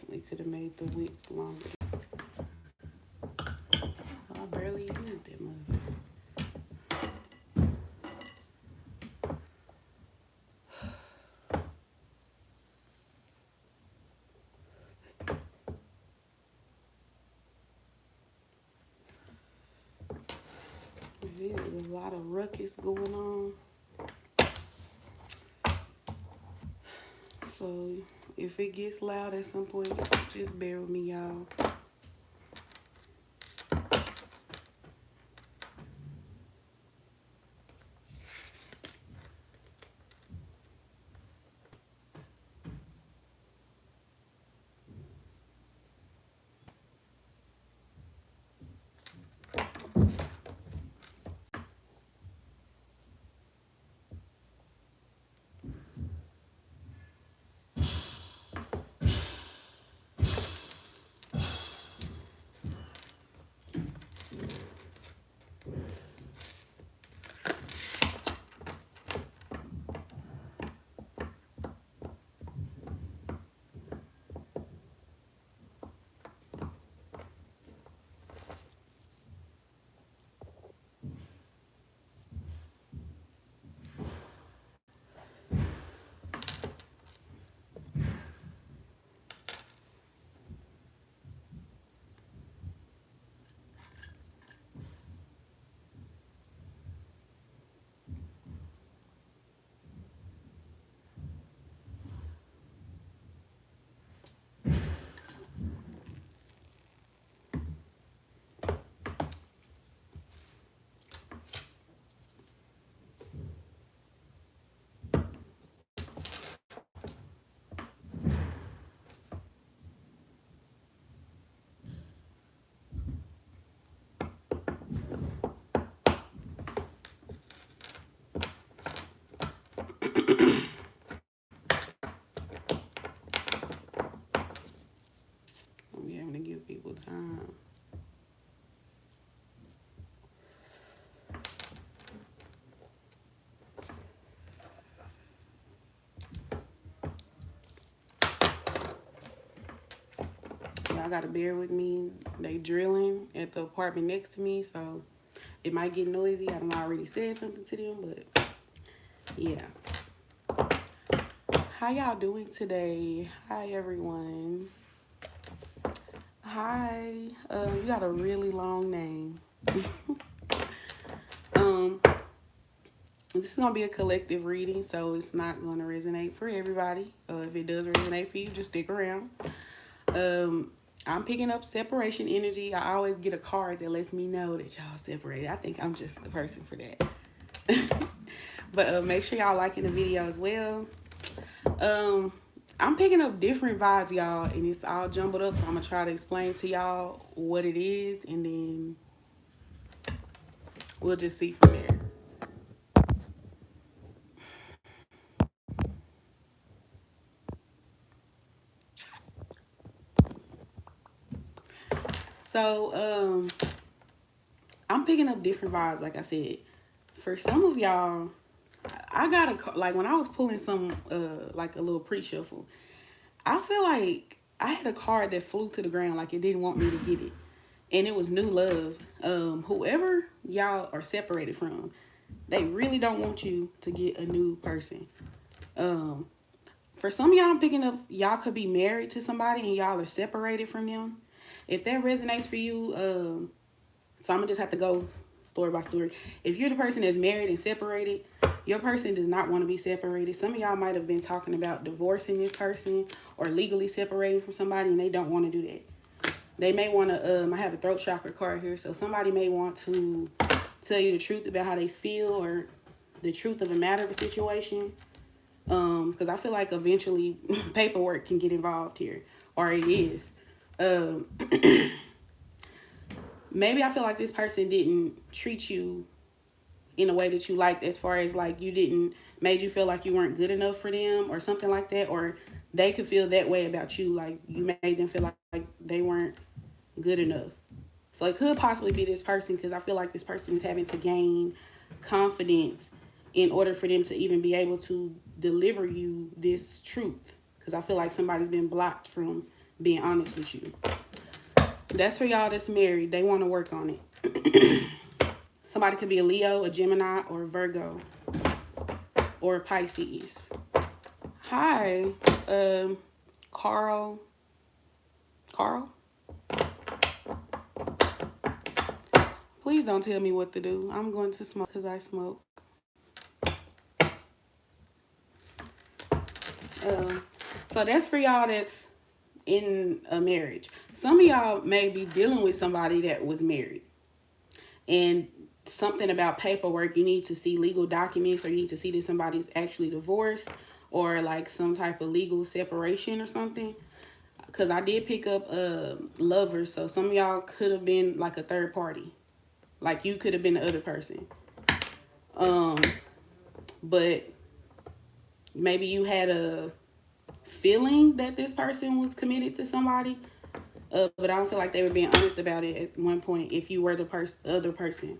definitely could have made the wicks longer. I barely used it, mother. There's a lot of ruckus going on. So if it gets loud at some point, just bear with me, y'all. I'm having to give people time. Y'all gotta bear with me. They drilling at the apartment next to me, so it might get noisy. I don't already said something to them, but yeah. How y'all doing today? Hi everyone. Hi. You got a really long name. um, this is gonna be a collective reading, so it's not gonna resonate for everybody. If it does resonate for you, just stick around. I'm picking up separation energy. I always get a card that lets me know that y'all separated. I think I'm just the person for that. But make sure y'all liking the video as well. I'm picking up different vibes, y'all, and it's all jumbled up, so I'm gonna try to explain to y'all what it is, and then we'll just see from there. So, I'm picking up different vibes, like I said. For some of y'all, I got like when I was pulling some, like a little pre-shuffle, I feel like I had a card that flew to the ground, like it didn't want me to get it. And it was new love. Whoever y'all are separated from, they really don't want you to get a new person. Um, for some of y'all, I'm picking up, y'all could be married to somebody and y'all are separated from them. If that resonates for you, so I'm gonna just have to go story by story. If you're the person that's married and separated, your person does not want to be separated. Some of y'all might have been talking about divorcing this person or legally separating from somebody, and they don't want to do that. They may want to, I have a throat chakra card here, so somebody may want to tell you the truth about how they feel or the truth of the matter of a situation. Because I feel like eventually paperwork can get involved here, or it is. Um, maybe I feel like this person didn't treat you in a way that you liked, as far as like you didn't made you feel like you weren't good enough for them or something like that, or they could feel that way about you, like you made them feel like they weren't good enough. So it could possibly be this person, because I feel like this person is having to gain confidence in order for them to even be able to deliver you this truth, because I feel like somebody's been blocked from being honest with you. That's for y'all that's married. They want to work on it. Somebody could be a Leo, a Gemini, or a Virgo, or a Pisces. Hi, Carl. Carl? Please don't tell me what to do. I'm going to smoke because I smoke. So that's for y'all that's in a marriage. Some of y'all may be dealing with somebody that was married. And something about paperwork, you need to see legal documents, or you need to see that somebody's actually divorced, or like some type of legal separation or something. Because I did pick up lovers, so some of y'all could have been like a third party. Like you could have been the other person. But maybe you had a feeling that this person was committed to somebody, but I don't feel like they were being honest about it at one point if you were the other person.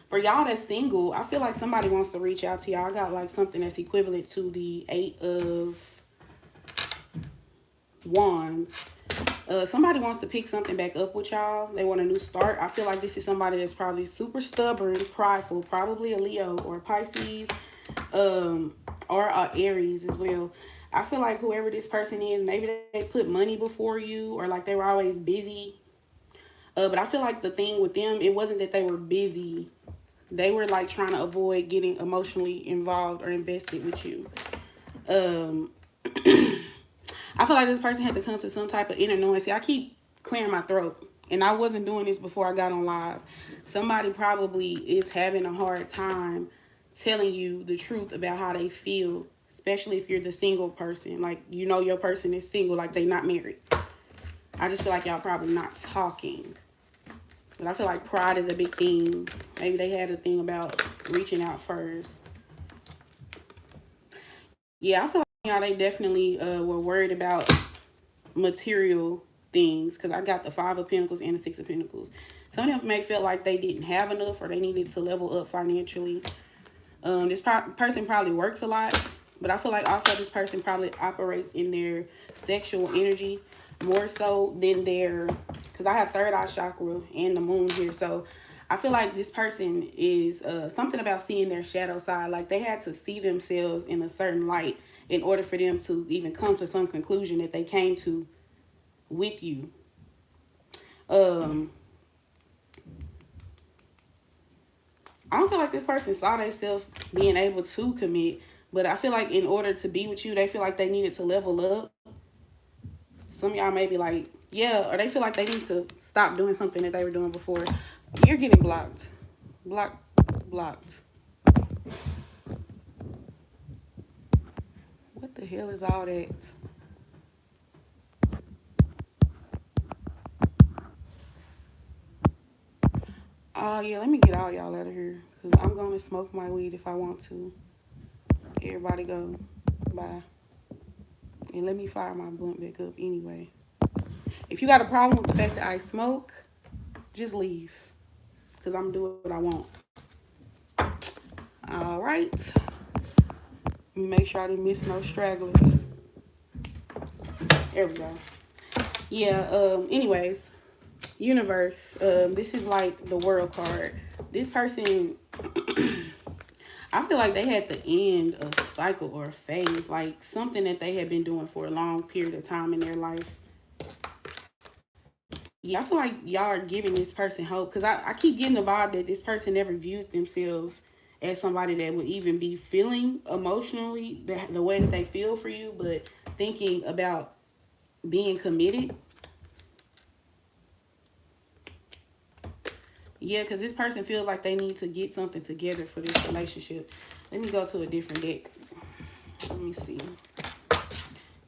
For y'all that's single, I feel like somebody wants to reach out to y'all. I got like something that's equivalent to the 8 of Wands. Somebody wants to pick something back up with y'all. They want a new start. I feel like this is somebody that's probably super stubborn, prideful, probably a Leo or a Pisces, or a Aries as well. I feel like whoever this person is, maybe they put money before you, or like they were always busy. But I feel like the thing with them, it wasn't that they were busy. They were like trying to avoid getting emotionally involved or invested with you. I feel like this person had to come to some type of inner knowing. See, I keep clearing my throat, and I wasn't doing this before I got on live. Somebody probably is having a hard time telling you the truth about how they feel, especially if you're the single person. Like, you know your person is single, like they not married. I just feel like y'all probably not talking. But I feel like pride is a big thing. Maybe they had a thing about reaching out first. Yeah, I feel like y'all, they definitely were worried about material things, because I got the 5 of Pentacles and the 6 of Pentacles. Some of them may feel like they didn't have enough, or they needed to level up financially. This person probably works a lot, but I feel like also this person probably operates in their sexual energy more so than their, because I have third eye chakra and the moon here. So I feel like this person is something about seeing their shadow side. Like they had to see themselves in a certain light in order for them to even come to some conclusion that they came to with you. I don't feel like this person saw themselves being able to commit, but I feel like in order to be with you, they feel like they needed to level up. Some of y'all may be like, yeah, or they feel like they need to stop doing something that they were doing before. You're getting blocked. Blocked. What the hell is all that? Yeah, let me get all y'all out of here, because I'm going to smoke my weed if I want to. Everybody go. Bye. And let me fire my blunt back up anyway. If you got a problem with the fact that I smoke, just leave, because I'm doing what I want. All right. Let me make sure I didn't miss no stragglers. There we go. Yeah, anyways, universe, this is like the world card. This person, I feel like they had to end a cycle or a phase, like something that they had been doing for a long period of time in their life. Yeah, I feel like y'all are giving this person hope, because I keep getting the vibe that this person never viewed themselves as somebody that would even be feeling emotionally the way that they feel for you, but thinking about being committed. Yeah, because this person feels like they need to get something together for this relationship. Let me go to a different deck. Let me see.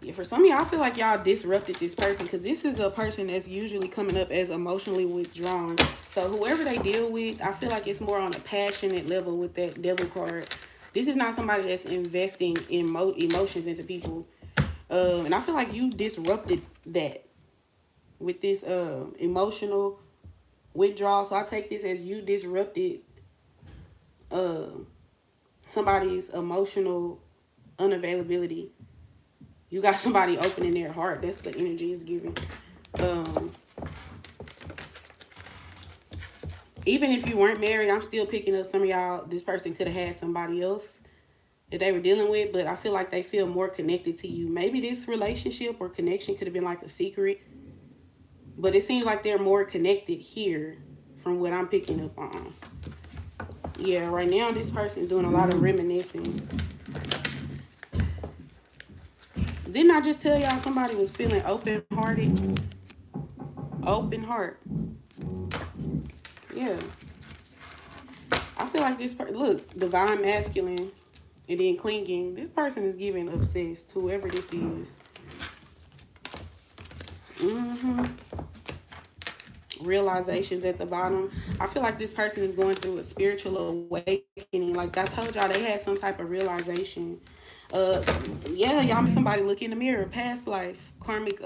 Yeah, for some of y'all, I feel like y'all disrupted this person, because this is a person that's usually coming up as emotionally withdrawn. So whoever they deal with, I feel like it's more on a passionate level with that devil card. This is not somebody that's investing in emotions into people. And I feel like you disrupted that with this emotional withdrawal. So I take this as you disrupted somebody's emotional unavailability You got somebody opening their heart. That's the energy it's giving. Um, Even if you weren't married, I'm still picking up some of y'all. This person could have had somebody else that they were dealing with, but I feel like they feel more connected to you. Maybe this relationship or connection could have been like a secret, but it seems like they're more connected here from what I'm picking up on. Yeah, right now this person's doing a lot of reminiscing. Didn't I just tell y'all somebody was feeling open-hearted? Open heart. Yeah. I feel like this person, look, divine masculine and then clinging. This person is giving obsessed, whoever this is. Mm-hmm. Realizations at the bottom. I feel like this person is going through a spiritual awakening. Like I told y'all, they had some type of realization. Uh, yeah, y'all made somebody look in the mirror, past life, karmic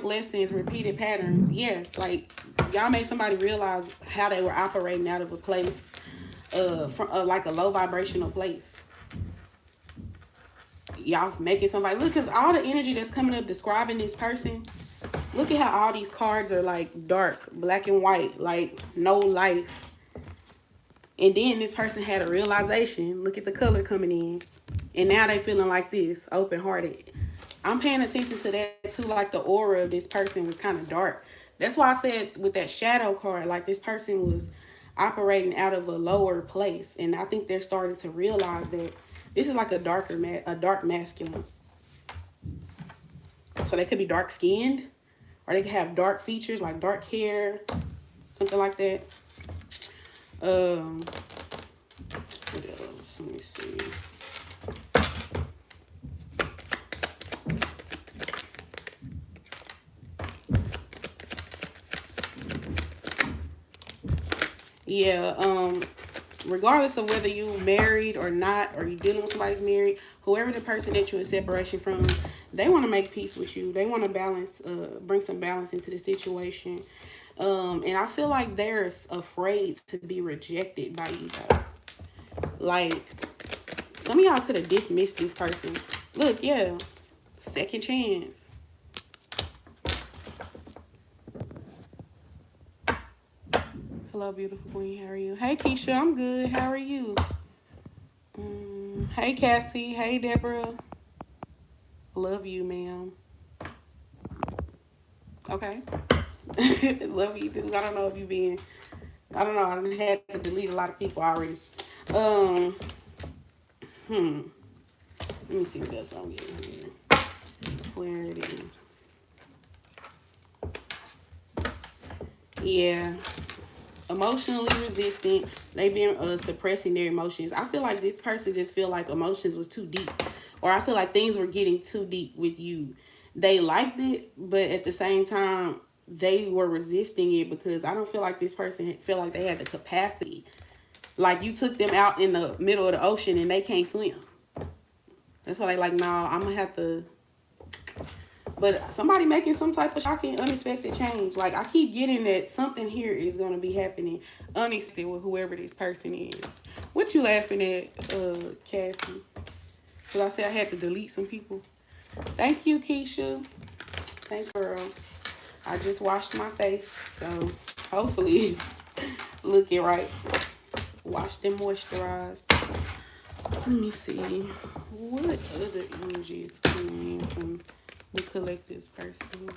lessons, repeated patterns. Yeah, like y'all made somebody realize how they were operating out of a place, from like a low vibrational place. Y'all making somebody look, because all the energy that's coming up describing this person. Look at how all these cards are like dark, black and white, like no life. And then this person had a realization. Look at the color coming in. And now they feeling like this, open-hearted. I'm paying attention to that too, like the aura of this person was kind of dark. That's why I said with that shadow card, like this person was operating out of a lower place. And I think they're starting to realize that this is like a dark masculine. So they could be dark skinned, or they could have dark features like dark hair, something like that. What else? Let me see. Yeah, regardless of whether you married or not, or you dealing with somebody's married, whoever the person that you're in separation from, they want to make peace with you. They want to balance, bring some balance into the situation. And I feel like they're afraid to be rejected by you though. Like, some of y'all could have dismissed this person. Look, yeah, second chance. Hello, beautiful queen. How are you? Hey, Keisha, I'm good. How are you? Hey, Cassie. Hey, Deborah. Love you, ma'am. Okay. Love you too. I don't know if you been. I don't know. I had to delete a lot of people already. Um. Let me see what else I'm getting here. Clarity. Yeah. Emotionally resistant. They've been suppressing their emotions. I feel like this person just feel like emotions was too deep, or I feel like things were getting too deep with you. They liked it, but at the same time, they were resisting it because I don't feel like this person feel like they had the capacity. Like you took them out in the middle of the ocean and they can't swim. That's why they like, nah, I'm gonna have to. But somebody making some type of shocking, unexpected change. Like I keep getting that something here is gonna be happening unexpected with whoever this person is. What you laughing at, Cassie? Because I said I had to delete some people. Thank you, Keisha. Thanks, girl. I just washed my face, so hopefully looking right. Washed and moisturized. Let me see. What other energies coming in from the collective's person?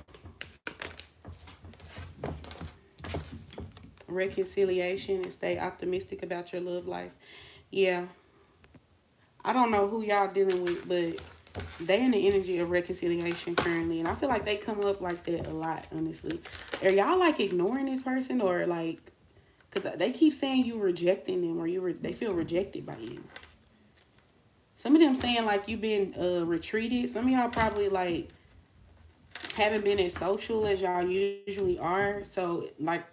Reconciliation and stay optimistic about your love life. Yeah. I don't know who y'all dealing with, but they in the energy of reconciliation currently. And I feel like they come up like that a lot, honestly. Are y'all like ignoring this person, or like, because they keep saying you rejecting them, or they feel rejected by you. Some of them saying like you've been retreated. Some of y'all probably like haven't been as social as y'all usually are. So like,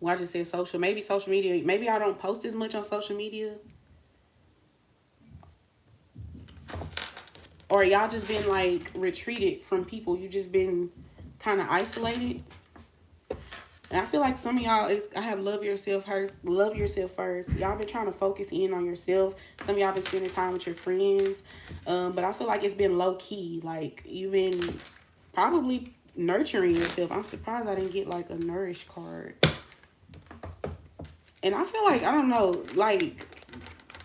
well, I just said social. Maybe social media. Maybe y'all don't post as much on social media. Or y'all just been like retreated from people. You just been kind of isolated. And I feel like some of y'all, I have love yourself first. Love yourself first. Y'all been trying to focus in on yourself. Some of y'all been spending time with your friends, but I feel like it's been low key. Like you've been probably nurturing yourself. I'm surprised I didn't get like a nourish card. And I feel like, I don't know, like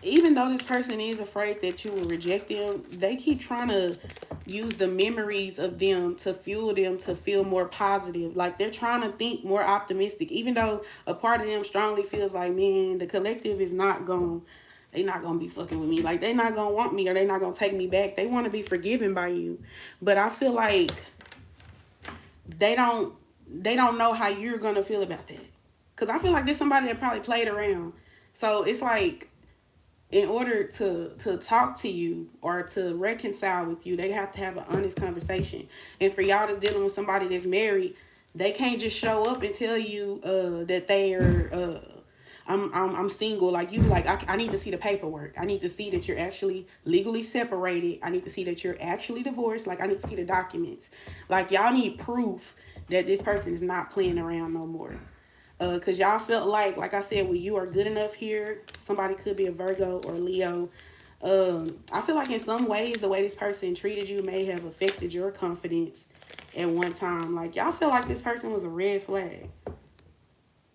even though this person is afraid that you will reject them, they keep trying to use the memories of them to fuel them to feel more positive. Like they're trying to think more optimistic, even though a part of them strongly feels like, man, the collective is not going, they not gonna be fucking with me. Like they not gonna want me, or they not gonna take me back. They want to be forgiven by you, but I feel like they don't know how you're gonna feel about that. Cause I feel like there's somebody that probably played around. So it's like, in order to talk to you or to reconcile with you, they have to have an honest conversation. And for y'all that's dealing with somebody that's married, they can't just show up and tell you that they are I'm single. Like you, like I need to see the paperwork. I need to see that you're actually legally separated. I need to see that you're actually divorced. Like I need to see the documents. Like y'all need proof that this person is not playing around no more. Because y'all felt like I said, well, you are good enough here. Somebody could be a Virgo or Leo. I feel like in some ways, the way this person treated you may have affected your confidence at one time. Like, y'all feel like this person was a red flag.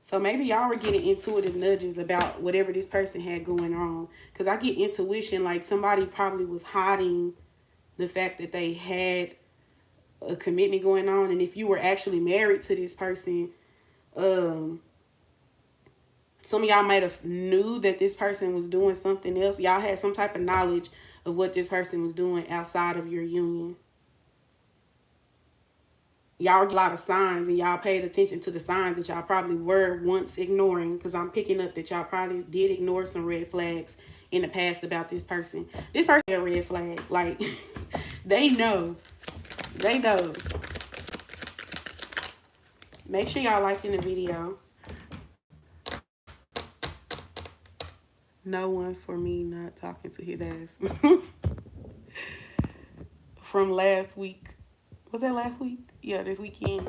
So maybe y'all were getting intuitive nudges about whatever this person had going on. Because I get intuition, like somebody probably was hiding the fact that they had a commitment going on. And if you were actually married to this person, some of y'all might have knew that this person was doing something else. Y'all had some type of knowledge of what this person was doing outside of your union. Y'all get a lot of signs, and y'all paid attention to the signs that y'all probably were once ignoring, because I'm picking up that y'all probably did ignore some red flags in the past about this person. This person is a red flag. Like, they know. They know. Make sure y'all liking the video. No one for me not talking to his ass. From last week. Was that last week? Yeah, this weekend.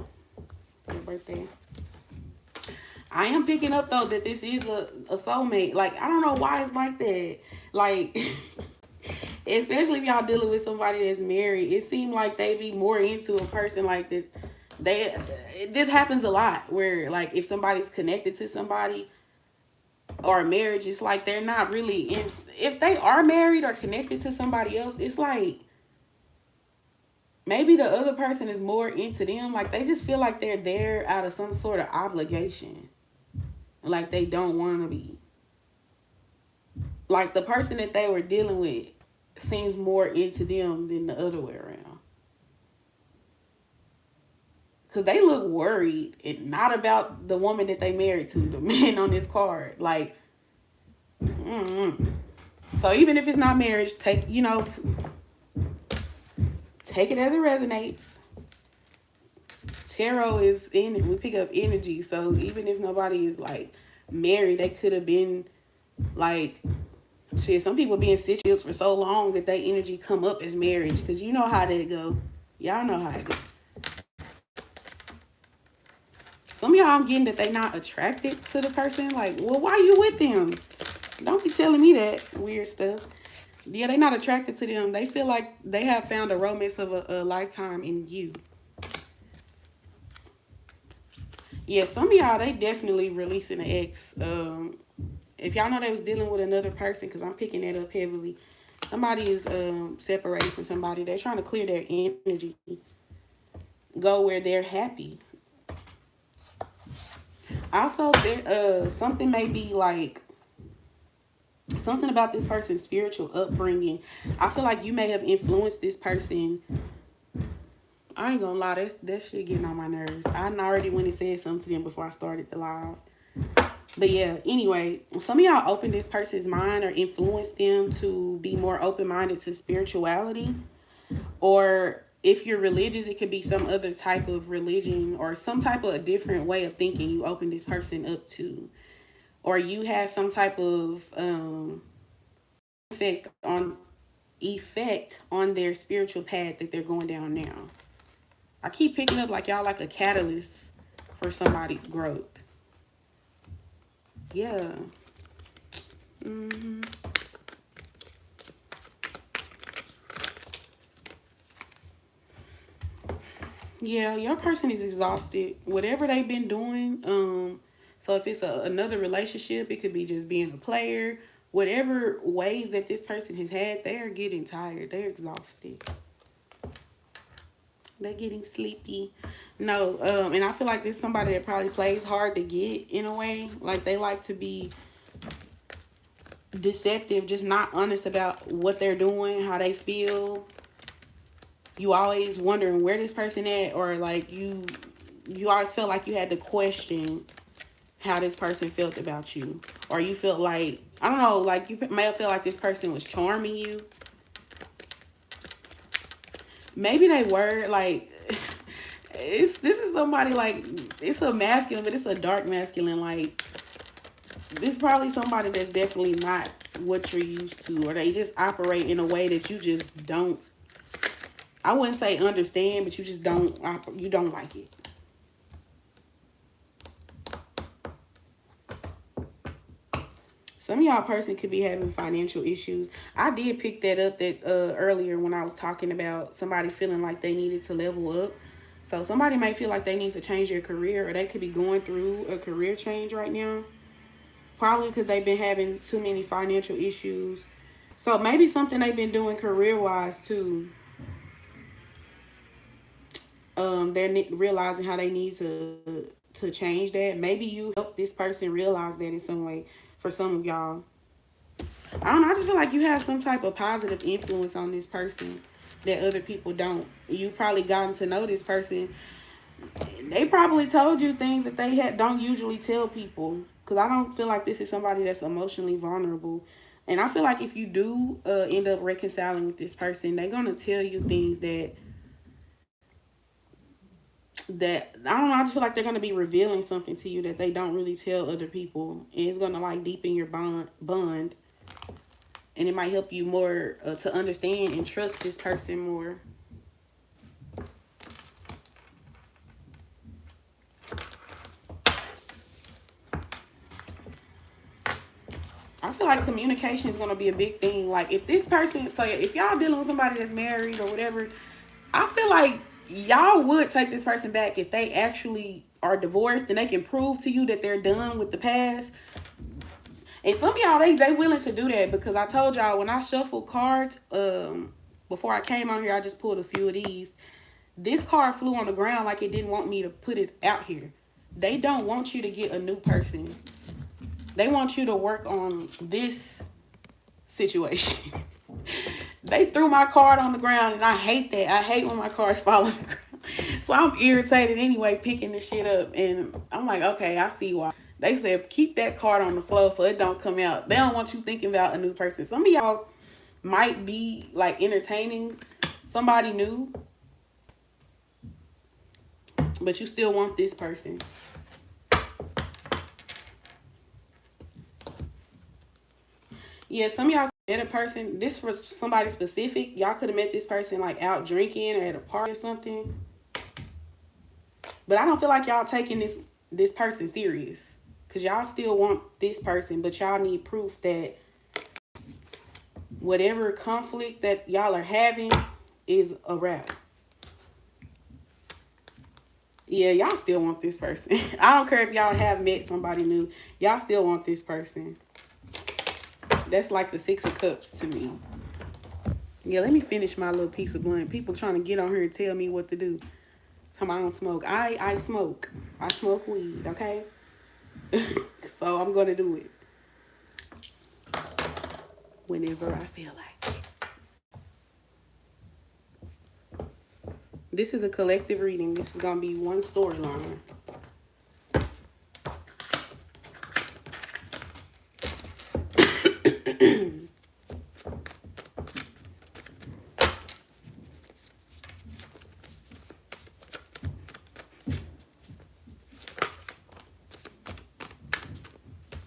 Your birthday. I am picking up though that this is a soulmate. Like, I don't know why it's like that. Like, especially if y'all dealing with somebody that's married, it seemed like they be more into a person like that. This happens a lot where, like, if somebody's connected to somebody or a marriage, it's like they're not really in. If they are married or connected to somebody else, it's like maybe the other person is more into them. Like they just feel like they're there out of some sort of obligation. Like they don't want to be. Like the person that they were dealing with seems more into them than the other way around. Because they look worried, and not about the woman that they married to, the man on this card. Like, So even if it's not marriage, take it as it resonates. Tarot is in it. We pick up energy. So even if nobody is like married, they could have been like, shit, some people be in situations for so long that they energy come up as marriage. Because you know how they go. Y'all know how it go. Some of y'all, I'm getting that they not attracted to the person. Like, well, why you with them? Don't be telling me that weird stuff. Yeah, they not attracted to them. They feel like they have found a romance of a lifetime in you. Yeah, some of y'all, they definitely releasing an ex. If y'all know they was dealing with another person, because I'm picking that up heavily. Somebody is separated from somebody. They're trying to clear their energy. Go where they're happy. Also, there something may be like something about this person's spiritual upbringing. I feel like you may have influenced this person. I ain't gonna lie, that shit getting on my nerves. I already went and said something to them before I started the live. But yeah, anyway, some of y'all opened this person's mind or influenced them to be more open-minded to spirituality. Or if you're religious, it could be some other type of religion or some type of a different way of thinking you open this person up to. Or you have some type of effect on their spiritual path that they're going down now. I keep picking up like y'all like a catalyst for somebody's growth. Yeah. Yeah, your person is exhausted. Whatever they've been doing, so if it's another relationship, it could be just being a player. Whatever ways that this person has had, they are getting tired. They're exhausted. They're getting sleepy. No, and I feel like this is somebody that probably plays hard to get in a way. Like they like to be deceptive, just not honest about what they're doing, how they feel. You always wondering where this person at, or like you always felt like you had to question how this person felt about you, or you felt like, I don't know, like you may have felt like this person was charming you. Maybe they were like this is somebody like, it's a masculine, but it's a dark masculine. Like this probably somebody that's definitely not what you're used to, or they just operate in a way that you just don't, I wouldn't say understand, but you just don't, you don't like it. Some of y'all person could be having financial issues. I did pick that up that earlier when I was talking about somebody feeling like they needed to level up. So somebody may feel like they need to change their career, or they could be going through a career change right now. Probably because they've been having too many financial issues. So maybe something they've been doing career-wise too. They're realizing how they need to change that. Maybe you help this person realize that in some way. For some of y'all, I don't know, I just feel like you have some type of positive influence on this person that other people don't. You probably gotten to know this person. They probably told you things that they don't usually tell people. Because I don't feel like this is somebody that's emotionally vulnerable. And I feel like if you do end up reconciling with this person, they're going to tell you things that I don't know, I just feel like they're going to be revealing something to you that they don't really tell other people. And it's going to like deepen your bond. And it might help you more to understand and trust this person more. I feel like communication is going to be a big thing. Like if this person, so if y'all dealing with somebody that's married or whatever, I feel like y'all would take this person back if they actually are divorced and they can prove to you that they're done with the past. And some of y'all, they willing to do that, because I told y'all when I shuffled cards, before I came on here, I just pulled a few of these. This card flew on the ground like it didn't want me to put it out here. They don't want you to get a new person. They want you to work on this situation. They threw my card on the ground, and I hate that. I hate when my cards fall on the ground. So I'm irritated anyway, picking this shit up. And I'm like, okay, I see why. They said keep that card on the floor so it don't come out. They don't want you thinking about a new person. Some of y'all might be like entertaining somebody new, but you still want this person. Yeah, some of y'all met a person, this for somebody specific. Y'all could have met this person like out drinking or at a party or something. But I don't feel like y'all taking this person serious. Because y'all still want this person, but y'all need proof that whatever conflict that y'all are having is a wrap. Yeah, y'all still want this person. I don't care if y'all have met somebody new. Y'all still want this person. That's like the 6 of Cups to me. Yeah, let me finish my little piece of blunt. People trying to get on here and tell me what to do. Tell me I don't smoke. I smoke. I smoke weed, okay? So I'm going to do it whenever I feel like it. This is a collective reading. This is going to be one storyline.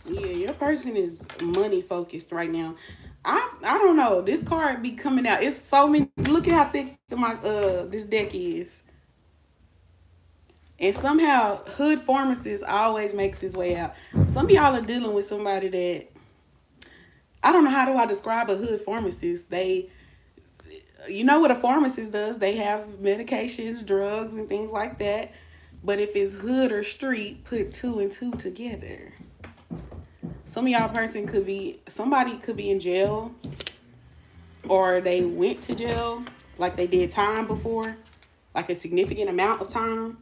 Yeah, your person is money focused right now. I don't know. This card be coming out. It's so many. Look at how thick my this deck is. And somehow, hood pharmacist always makes his way out. Some of y'all are dealing with somebody that I don't know, how do I describe a hood pharmacist. They, you know what a pharmacist does? They have medications, drugs, and things like that. But if it's hood or street, put two and two together. Some of y'all person could be somebody could be in jail, or they went to jail, like they did time before, like a significant amount of time.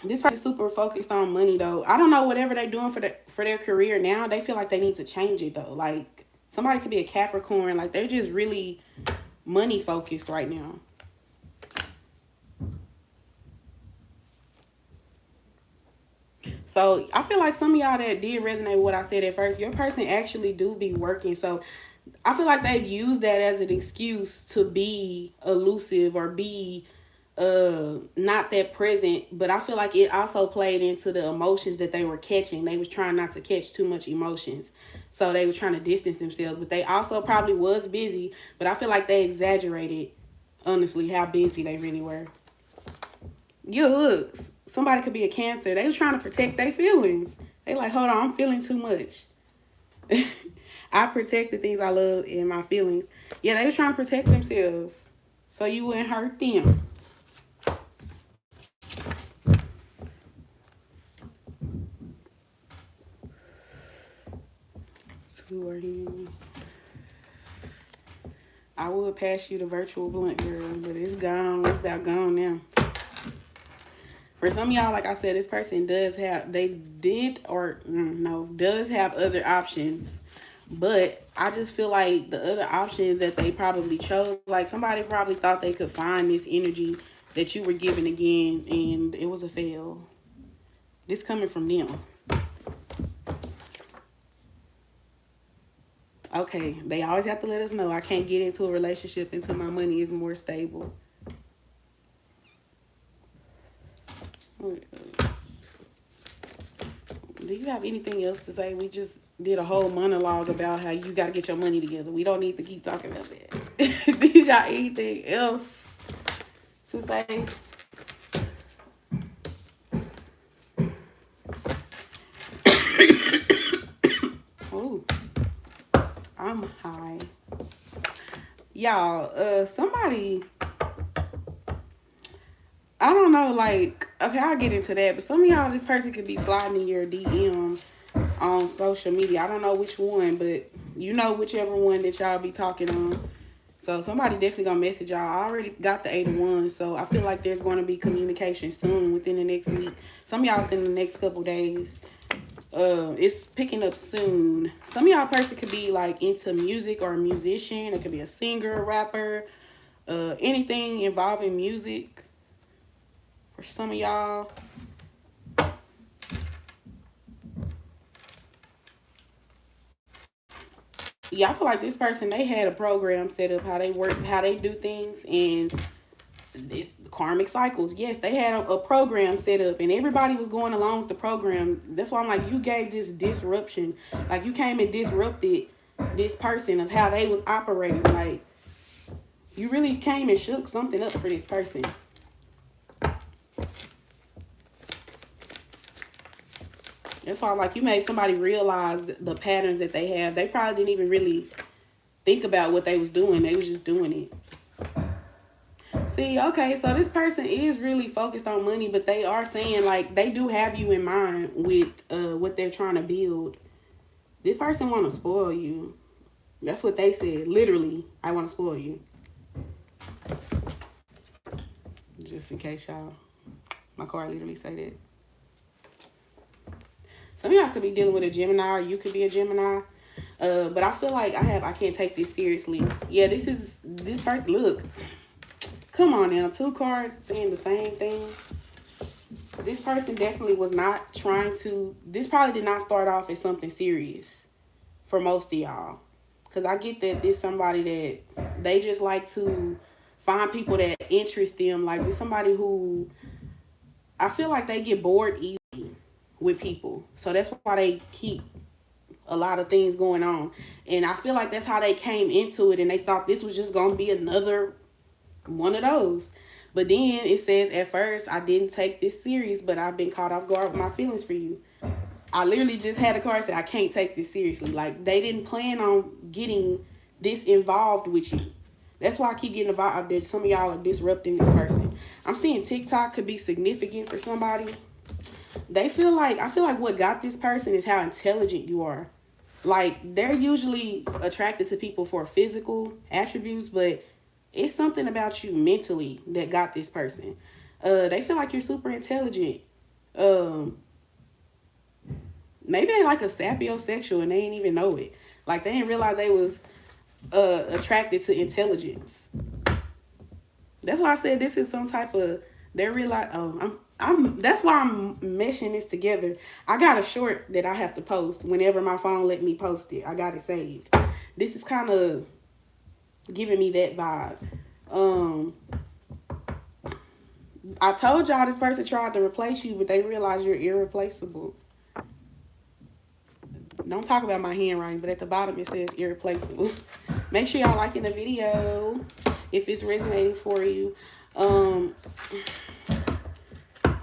This person is super focused on money though. I don't know, whatever they're doing for their career now, they feel like they need to change it though. Like somebody could be a Capricorn, like they're just really money focused right now. So I feel like some of y'all that did resonate with what I said at first, your person actually do be working. So I feel like they've used that as an excuse to be elusive or be not that present. But I feel like it also played into the emotions that they were catching. They was trying not to catch too much emotions, so they were trying to distance themselves. But they also probably was busy, but I feel like they exaggerated, honestly, how busy they really were. Your looks, somebody could be a Cancer. They was trying to protect their feelings. They like, hold on, I'm feeling too much. I protect the things I love and my feelings. Yeah, they was trying to protect themselves so you wouldn't hurt them. Two are here. I would pass you the virtual blunt, girl, but it's gone. It's about gone now. For some of y'all, like I said, this person does have, they did or no, does have other options. But I just feel like the other options that they probably chose, like somebody probably thought they could find this energy that you were giving again, and it was a fail. This coming from them. Okay, they always have to let us know I can't get into a relationship until my money is more stable. Do you have anything else to say? We just did a whole monologue about how you got to get your money together. We don't need to keep talking about that. Do you got anything else to say? Oh, I'm high. Y'all, somebody, I don't know, like, okay, I'll get into that, but some of y'all, this person could be sliding in your DM on social media. I don't know which one, but you know whichever one that y'all be talking on. So somebody definitely gonna message y'all. I already got the 8 of Wands, so I feel like there's going to be communication soon within the next week. Some of y'all within the next couple days. It's picking up soon. Some of y'all person could be like into music or a musician. It could be a singer, a rapper, anything involving music. For some of y'all, yeah, I feel like this person, they had a program set up how they work, how they do things, and this karmic cycles. Yes, they had a program set up, and everybody was going along with the program. That's why I'm like, you gave this disruption, like you came and disrupted this person of how they was operating. Like you really came and shook something up for this person. That's why, like, you made somebody realize the patterns that they have. They probably didn't even really think about what they was doing. They was just doing it. See, okay, so this person is really focused on money, but they are saying, like, they do have you in mind with what they're trying to build. This person want to spoil you. That's what they said. Literally, I want to spoil you. Just in case y'all, my card literally say that. Some of y'all could be dealing with a Gemini, or you could be a Gemini. But I feel like I can't take this seriously. Yeah, this person, look. Come on now, 2 cards saying the same thing. This person definitely was not trying to, this probably did not start off as something serious for most of y'all. Because I get that this somebody that they just like to find people that interest them. Like this somebody who, I feel like they get bored easy with people. So that's why they keep a lot of things going on. And I feel like that's how they came into it, and they thought this was just going to be another one of those. But then it says, at first, I didn't take this serious, but I've been caught off guard with my feelings for you. I literally just had a card say, I can't take this seriously. Like, they didn't plan on getting this involved with you. That's why I keep getting the vibe that some of y'all are disrupting this person. I'm seeing TikTok could be significant for somebody. I feel like what got this person is how intelligent you are. Like, they're usually attracted to people for physical attributes, but it's something about you mentally that got this person. They feel like you're super intelligent. Maybe they like a sapiosexual and they didn't even know it. Like, they didn't realize they was attracted to intelligence. That's why I said this is some type of, they realize, that's why I'm meshing this together. I got a short that I have to post whenever my phone let me post it. I got it saved. This is kind of giving me that vibe. I told y'all this person tried to replace you, but they realized you're irreplaceable. Don't talk about my handwriting, but at the bottom it says irreplaceable. Make sure y'all liking the video if it's resonating for you. I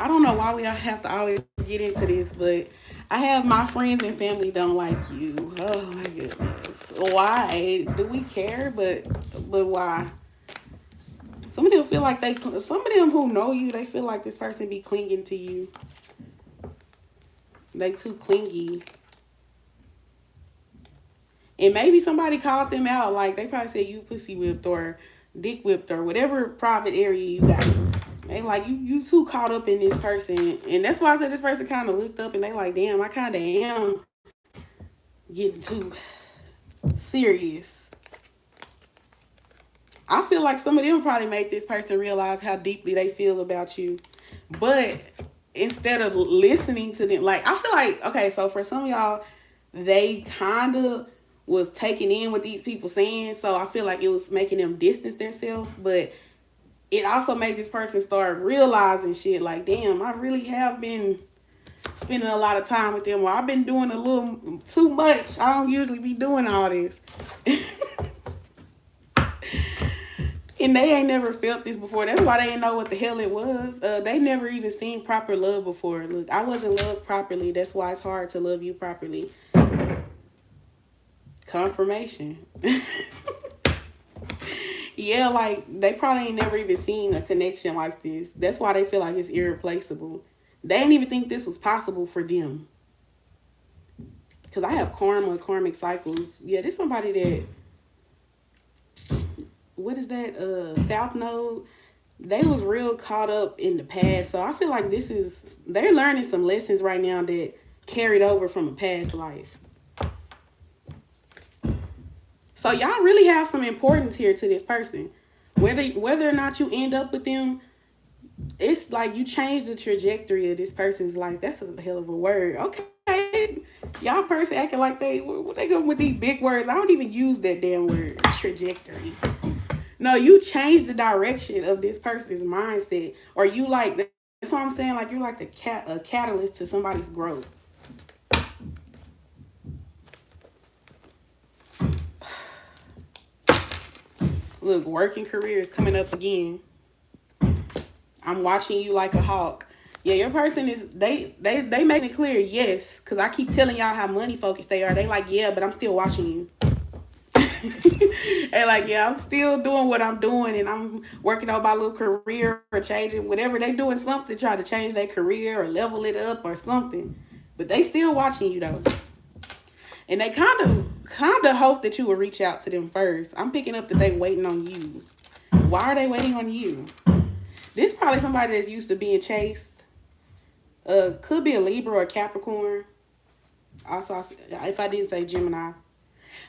don't know why we have to always get into this, but I have my friends and family don't like you. Oh my goodness. Why? Do we care? But why? Some of them feel like some of them who know you, they feel like this person be clinging to you. They too clingy. And maybe somebody called them out. Like, they probably said you pussy whipped or dick whipped or whatever private area you got. They like, you too caught up in this person. And that's why I said this person kind of looked up and they like, damn, I kind of am getting too serious. I feel like some of them probably made this person realize how deeply they feel about you. But instead of listening to them, like, I feel like, okay, so for some of y'all, they kind of was taking in what these people saying. So I feel like it was making them distance themselves. But it also made this person start realizing shit like, damn, I really have been spending a lot of time with them, or I've been doing a little too much. I don't usually be doing all this. And they ain't never felt this before. That's why they didn't know what the hell it was. They never even seen proper love before. Look, I wasn't loved properly. That's why it's hard to love you properly. Confirmation. Yeah, like, they probably ain't never even seen a connection like this. That's why they feel like it's irreplaceable. They didn't even think this was possible for them. Because I have karmic cycles. Yeah, there's somebody that, what is that, South Node? They was real caught up in the past. So I feel like they're learning some lessons right now that carried over from a past life. So y'all really have some importance here to this person. Whether or not you end up with them, it's like you change the trajectory of this person's life. That's a hell of a word. Okay. Y'all person acting like they go with these big words. I don't even use that damn word, trajectory. No, you change the direction of this person's mindset. Or you like, that's what I'm saying, like you're like a catalyst to somebody's growth. Look, working career is coming up again. I'm watching you like a hawk. Yeah, your person is, they make it clear, yes. Because I keep telling y'all how money focused they are. They like, yeah, but I'm still watching you. They're like, yeah, I'm still doing what I'm doing. And I'm working on my little career or changing whatever. They doing something, try to change their career or level it up or something. But they still watching you though. And they kind of hope that you will reach out to them first. I'm picking up that they waiting on you. Why are they waiting on you? This is probably somebody that's used to being chased. Could be a Libra or a Capricorn. Also, if I didn't say Gemini,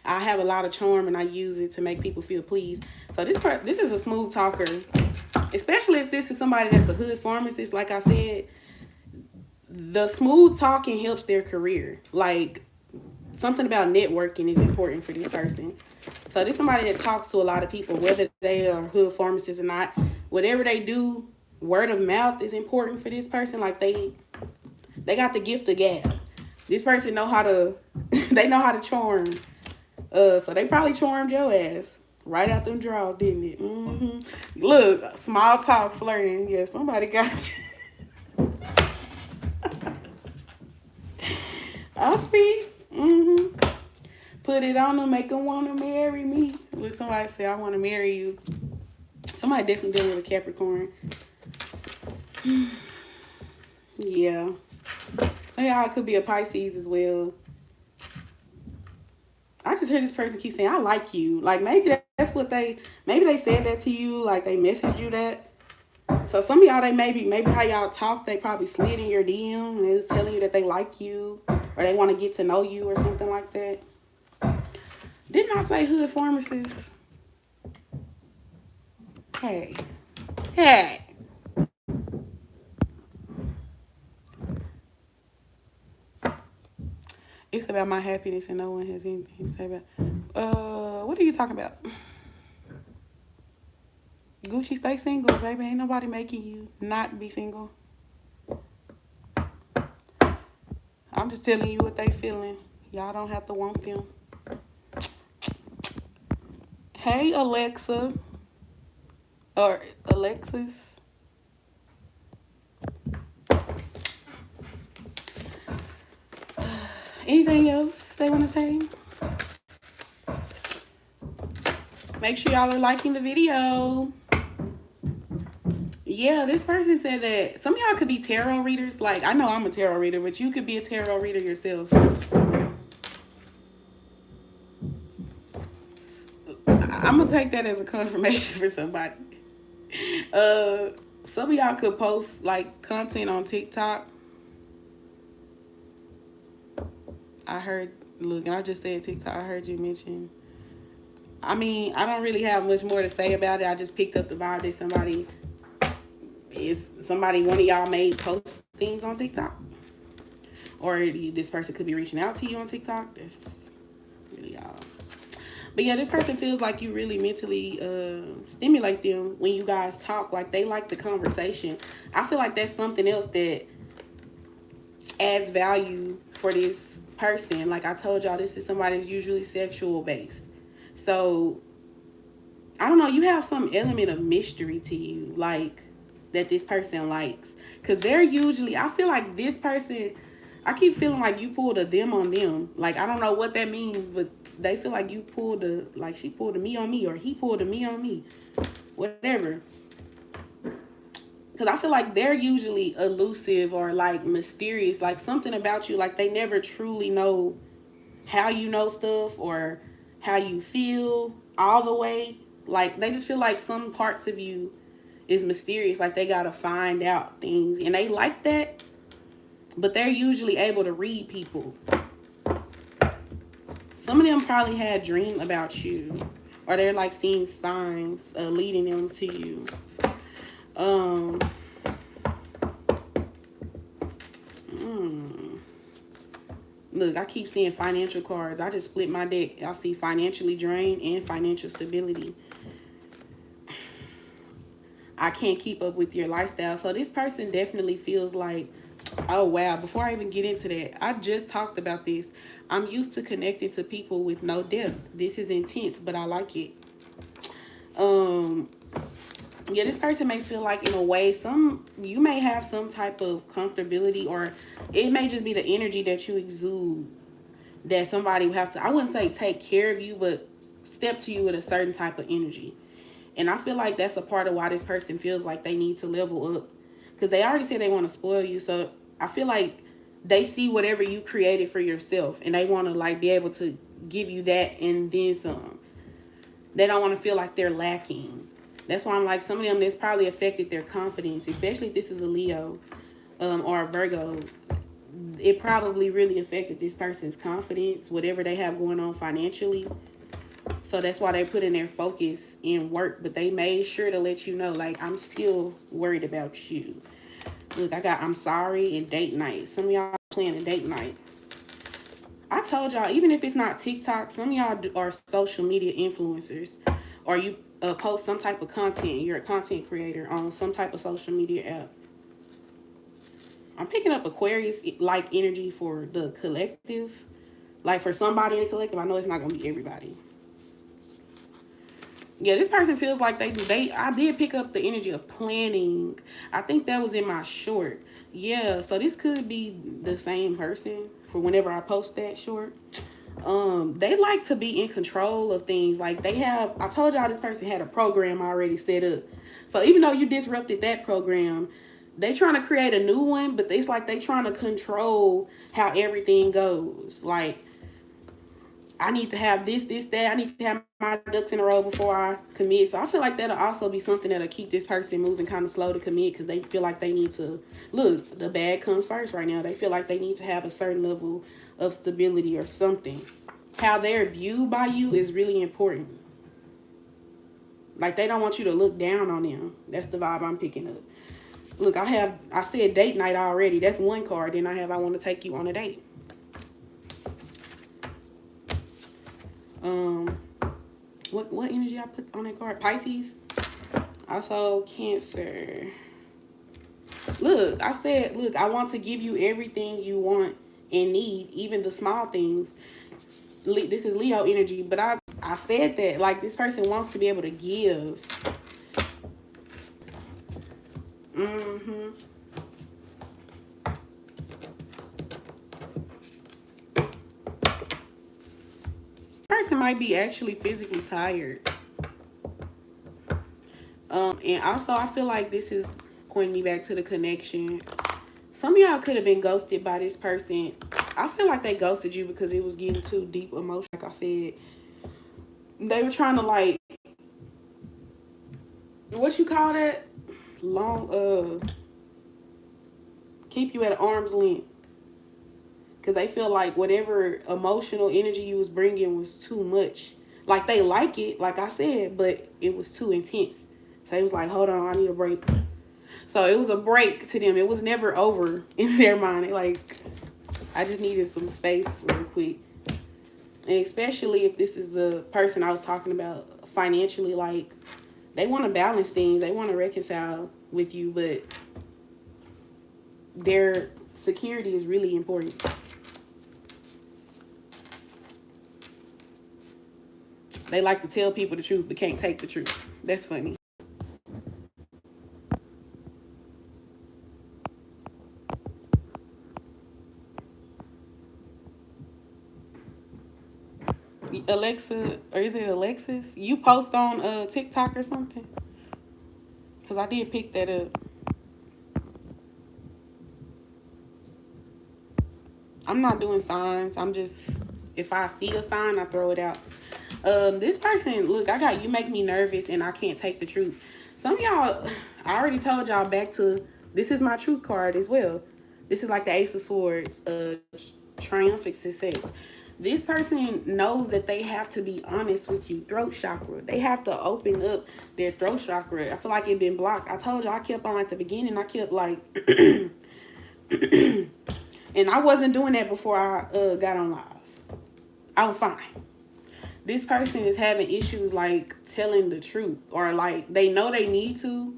I have a lot of charm and I use it to make people feel pleased. So this is a smooth talker, especially if this is somebody that's a hood pharmacist. Like I said, the smooth talking helps their career. Like, something about networking is important for this person. So this is somebody that talks to a lot of people, whether they are hood pharmacists or not. Whatever they do, word of mouth is important for this person. Like, they got the gift of gab. This person know how to, they know how to charm. So they probably charmed your ass. Right out them drawers, didn't it? Look, small talk flirting. Yeah, somebody got you. I see. Put it on them, make them want to marry me. Look, somebody say, I want to marry you. Somebody definitely dealing with a Capricorn. Yeah. Yeah, it could be a Pisces as well. I just heard this person keep saying, I like you. Like, maybe that's what maybe they said that to you, like they messaged you that. So some of y'all, they maybe how y'all talk, they probably slid in your DM and it's telling you that they like you or they want to get to know you or something like that. Didn't I say hood pharmacist? Hey. It's about my happiness and no one has anything to say about. What are you talking about? Gucci, stay single, baby. Ain't nobody making you not be single. I'm just telling you what they feeling. Y'all don't have to want them. Hey, Alexa. Or Alexis. Anything else they want to say? Make sure y'all are liking the video. Yeah, this person said that some of y'all could be tarot readers. Like, I know I'm a tarot reader, but you could be a tarot reader yourself. I'm going to take that as a confirmation for somebody. Some of y'all could post, like, content on TikTok. I heard, look, and I just said TikTok. I heard you mention. I mean, I don't really have much more to say about it. I just picked up the vibe that one of y'all may post things on TikTok. Or this person could be reaching out to you on TikTok. That's really y'all. But yeah, this person feels like you really mentally stimulate them when you guys talk. Like, they like the conversation. I feel like that's something else that adds value for this person. Like I told y'all, this is somebody that's usually sexual based. So, I don't know, you have some element of mystery to you, like, that this person likes. Because they're usually, I feel like this person, I keep feeling like you pulled a them on them. Like, I don't know what that means, but they feel like you pulled like she pulled a me on me, or he pulled a me on me. Whatever. Because I feel like they're usually elusive or, like, mysterious. Like, something about you, like, they never truly know how you know stuff or how you feel all the way. Like, they just feel like some parts of you is mysterious. Like, they gotta find out things. And they like that. But they're usually able to read people. Some of them probably had a dream about you. Or they're, like, seeing signs leading them to you. Look, I keep seeing financial cards. I just split my deck. I see financially drained and financial stability. I can't keep up with your lifestyle. So this person definitely feels like, oh, wow. Before I even get into that, I just talked about this. I'm used to connecting to people with no depth. This is intense, but I like it. Yeah, this person may feel like, in a way, you may have some type of comfortability, or it may just be the energy that you exude that somebody would have to, I wouldn't say take care of you, but step to you with a certain type of energy. And I feel like that's a part of why this person feels like they need to level up, because they already said they want to spoil you. So I feel like they see whatever you created for yourself and they want to, like, be able to give you that and then some. They don't want to feel like they're lacking. That's why I'm like, some of them, that's probably affected their confidence, especially if this is a Leo or a Virgo. It probably really affected this person's confidence, whatever they have going on financially. So that's why they put in their focus in work. But they made sure to let you know, like, I'm still worried about you. Look, I got I'm sorry and date night. Some of y'all planning a date night. I told y'all, even if it's not TikTok, some of y'all are social media influencers, or you post some type of content. You're a content creator on some type of social media app. I'm picking up Aquarius-like energy for the collective. Like, for somebody in the collective. I know it's not going to be everybody. Yeah, this person feels like they do. I did pick up the energy of planning. I think that was in my short. Yeah, so this could be the same person for whenever I post that short. They like to be in control of things. Like they have, I told y'all this person had a program already set up. So even though you disrupted that program, they trying to create a new one, but it's like they trying to control how everything goes. Like I need to have this, that. I need to have my ducks in a row before I commit. So I feel like that'll also be something that'll keep this person moving kind of slow to commit because they feel like they need to look. The bad comes first right now. They feel like they need to have a certain level of stability or something. How they're viewed by you is really important. Like they don't want you to look down on them. That's the vibe I'm picking up. Look, I said date night already. That's one card. Then I want to take you on a date. Um, what energy I put on that card? Pisces. Also Cancer. Look, I said, look, I want to give you everything you want and need, even the small things. This is Leo energy, but I said that like this person wants to be able to give. Mm-hmm. Person might be actually physically tired. And also I feel like this is pointing me back to the connection. Some of y'all could have been ghosted by this person. I feel like they ghosted you because it was getting too deep emotion. Like I said, they were trying to like, what you call that? Long, keep you at arm's length. Because they feel like whatever emotional energy you was bringing was too much. Like they like it, like I said, but it was too intense. So it was like, hold on, I need a break. So it was a break to them. It was never over in their mind. Like, I just needed some space really quick. And especially if this is the person I was talking about financially, like they want to balance things. They want to reconcile with you, but their security is really important. They like to tell people the truth, but can't take the truth. That's funny. Alexa, or is it Alexis? You post on TikTok or something? Because I did pick that up. I'm not doing signs. I'm just, if I see a sign, I throw it out. This person, look, I got you make me nervous and I can't take the truth. Some of y'all, I already told y'all back to, this is my truth card as well. This is like the Ace of Swords, triumphant success. This person knows that they have to be honest with you. Throat chakra. They have to open up their throat chakra. I feel like it been blocked. I told you I kept on at the beginning. I kept like, and I wasn't doing that before I got on live. I was fine. This person is having issues like telling the truth, or like they know they need to,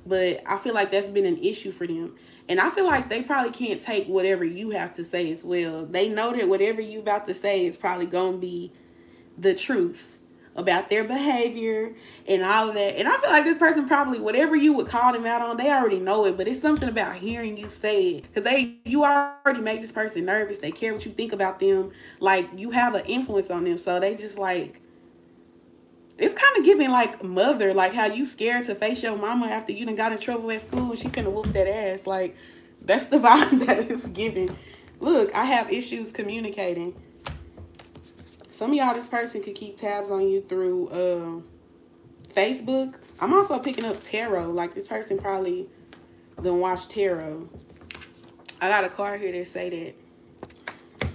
but I feel like that's been an issue for them. And I feel like they probably can't take whatever you have to say as well. They know that whatever you about to say is probably going to be the truth about their behavior and all of that. And I feel like this person probably, whatever you would call them out on, they already know it, but it's something about hearing you say it. Because you already make this person nervous. They care what you think about them. Like, you have an influence on them. So they just like, it's kind of giving like mother, like how you scared to face your mama after you done got in trouble at school and she finna whoop that ass. Like, that's the vibe that it's giving. Look, I have issues communicating. Some of y'all, this person could keep tabs on you through Facebook. I'm also picking up tarot. Like, this person probably done watch tarot. I got a card here that say that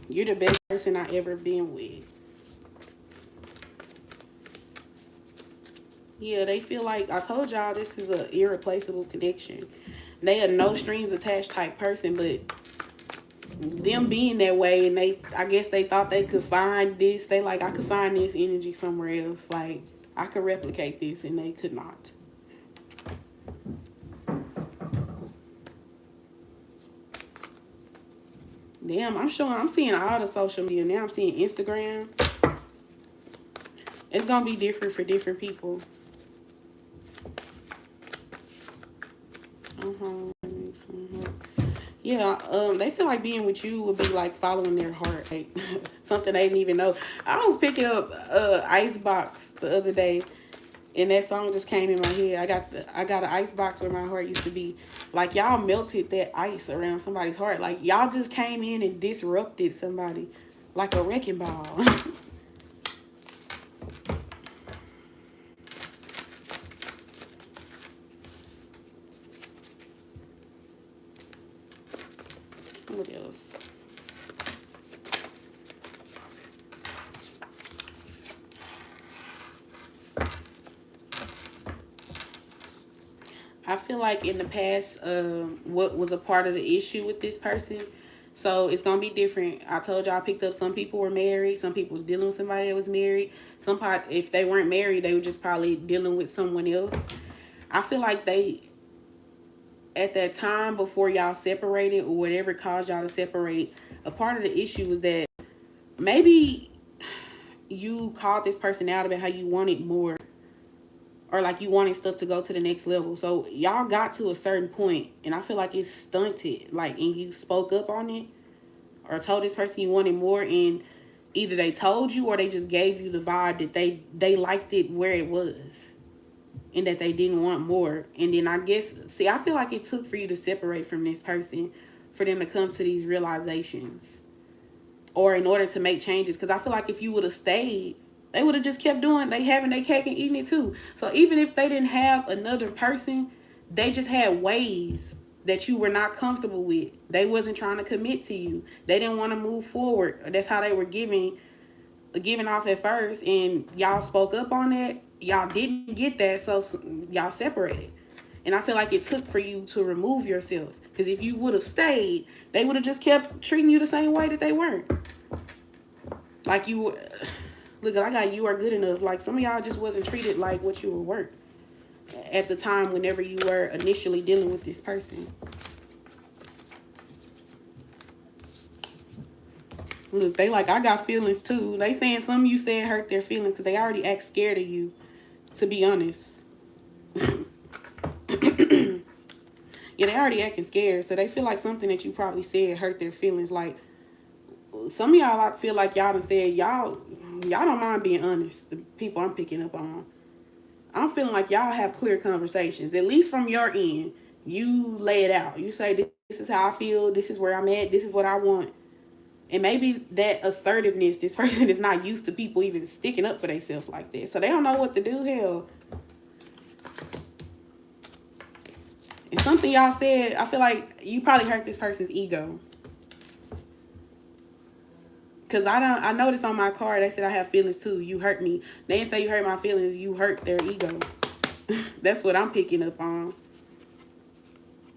you're the best person I ever been with. Yeah, they feel like, I told y'all this is an irreplaceable connection. They are no strings attached type person, but them being that way, and I guess they thought they could find this. They like, I could find this energy somewhere else. Like, I could replicate this, and they could not. Damn, I'm seeing all the social media now. I'm seeing Instagram. It's gonna be different for different people. Yeah, they feel like being with you would be like following their heart, like something they didn't even know. I was picking up Icebox the other day, and that song just came in my head. I got an ice box where my heart used to be. Like y'all melted that ice around somebody's heart. Like y'all just came in and disrupted somebody, like a wrecking ball. What else? I feel like in the past, what was a part of the issue with this person. So it's gonna be different. I told y'all I picked up some people were married, some people was dealing with somebody that was married. Some part if they weren't married, they were just probably dealing with someone else. I feel like they at that time before y'all separated or whatever caused y'all to separate, a part of the issue was that maybe you called this person out about how you wanted more or like you wanted stuff to go to the next level. So y'all got to a certain point and I feel like it's stunted. Like and you spoke up on it or told this person you wanted more and either they told you or they just gave you the vibe that they liked it where it was and that they didn't want more. And then I guess see I feel like it took for you to separate from this person for them to come to these realizations or in order to make changes. Because I feel like if you would have stayed, they would have just kept doing, they having their cake and eating it too. So even if they didn't have another person, they just had ways that you were not comfortable with. They wasn't trying to commit to you. They didn't want to move forward. That's how they were giving off at first. And y'all spoke up on that. Y'all didn't get that, so y'all separated. And I feel like it took for you to remove yourself. Because if you would have stayed, they would have just kept treating you the same way that they weren't. Like you, look, I got you are good enough. Like some of y'all just wasn't treated like what you were worth at the time whenever you were initially dealing with this person. Look, they like, I got feelings too. They saying something you said hurt their feelings because they already act scared of you, to be honest. Yeah, they already acting scared. So they feel like something that you probably said hurt their feelings. Like, some of y'all I feel like y'all done said, y'all don't mind being honest. The people I'm picking up on. I'm feeling like y'all have clear conversations. At least from your end. You lay it out. You say, this is how I feel. This is where I'm at. This is what I want. And maybe that assertiveness, this person is not used to people even sticking up for themselves like that. So they don't know what to do. Hell. And something y'all said, I feel like you probably hurt this person's ego. Cause I noticed on my card they said I have feelings too. You hurt me. They didn't say you hurt my feelings. You hurt their ego. That's what I'm picking up on.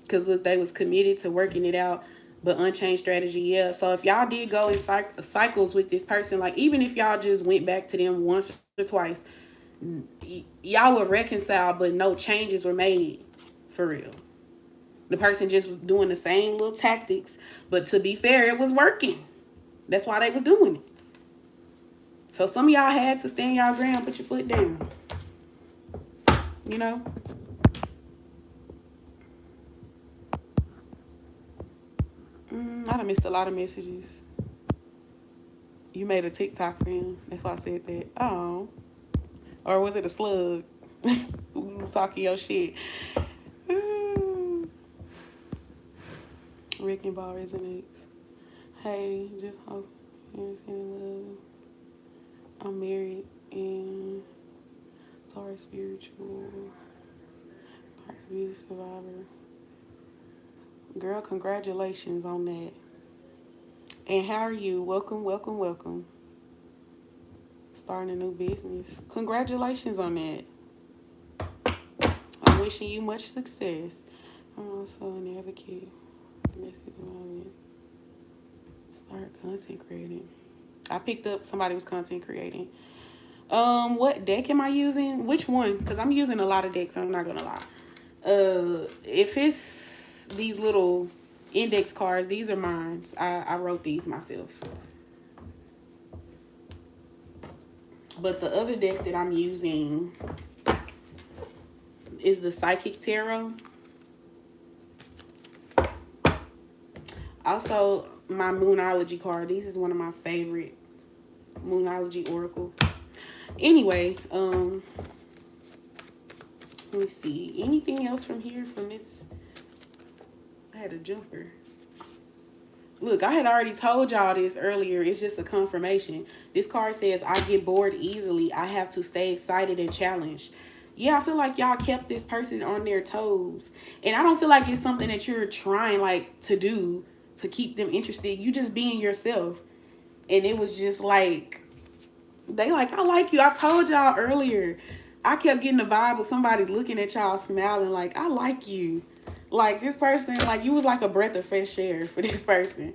Cause look, they was committed to working it out, but unchanged strategy. Yeah. So if y'all did go in cycles with this person, like even if y'all just went back to them once or twice, y'all would reconcile, but no changes were made for real. The person just was doing the same little tactics, but to be fair, it was working. That's why they was doing it. So some of y'all had to stand y'all ground, put your foot down. You know? I done missed a lot of messages. You made a TikTok for him. That's why I said that. Oh. Or was it a slug? Talking your shit. Rick and Ball resonates. Hey, just hope you understand love. I'm married and Taurus spiritual. Heart abuse survivor. Girl, congratulations on that. And how are you? Welcome, welcome, welcome. Starting a new business. Congratulations on that. I'm wishing you much success. I'm also an advocate. Start content creating. I picked up somebody was content creating. What deck am I using? Which one? Because I'm using a lot of decks, I'm not gonna lie. If it's these little index cards, these are mine. I wrote these myself. But the other deck that I'm using is the Psychic Tarot. Also, my Moonology card. This is one of my favorite Moonology Oracle. Anyway, let me see. Anything else from here from this? I had a jumper. Look, I had already told y'all this earlier. It's just a confirmation. This card says, I get bored easily. I have to stay excited and challenged. Yeah, I feel like y'all kept this person on their toes. And I don't feel like it's something that you're trying like to do to keep them interested. You just being yourself. And it was just like, they like, I like you. I told y'all earlier. I kept getting the vibe of somebody looking at y'all smiling like, I like you. Like this person, like you was like a breath of fresh air for this person.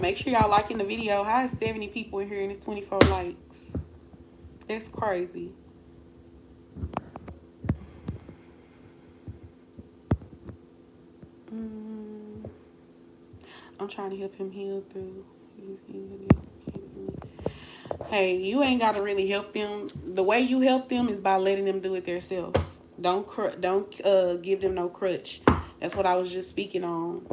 Make sure y'all liking the video. How is 70 people in here and it's 24 likes? That's crazy. I'm trying to help him heal through. Hey, you ain't got to really help them. The way you help them is by letting them do it themselves. Don't give them no crutch. That's what I was just speaking on.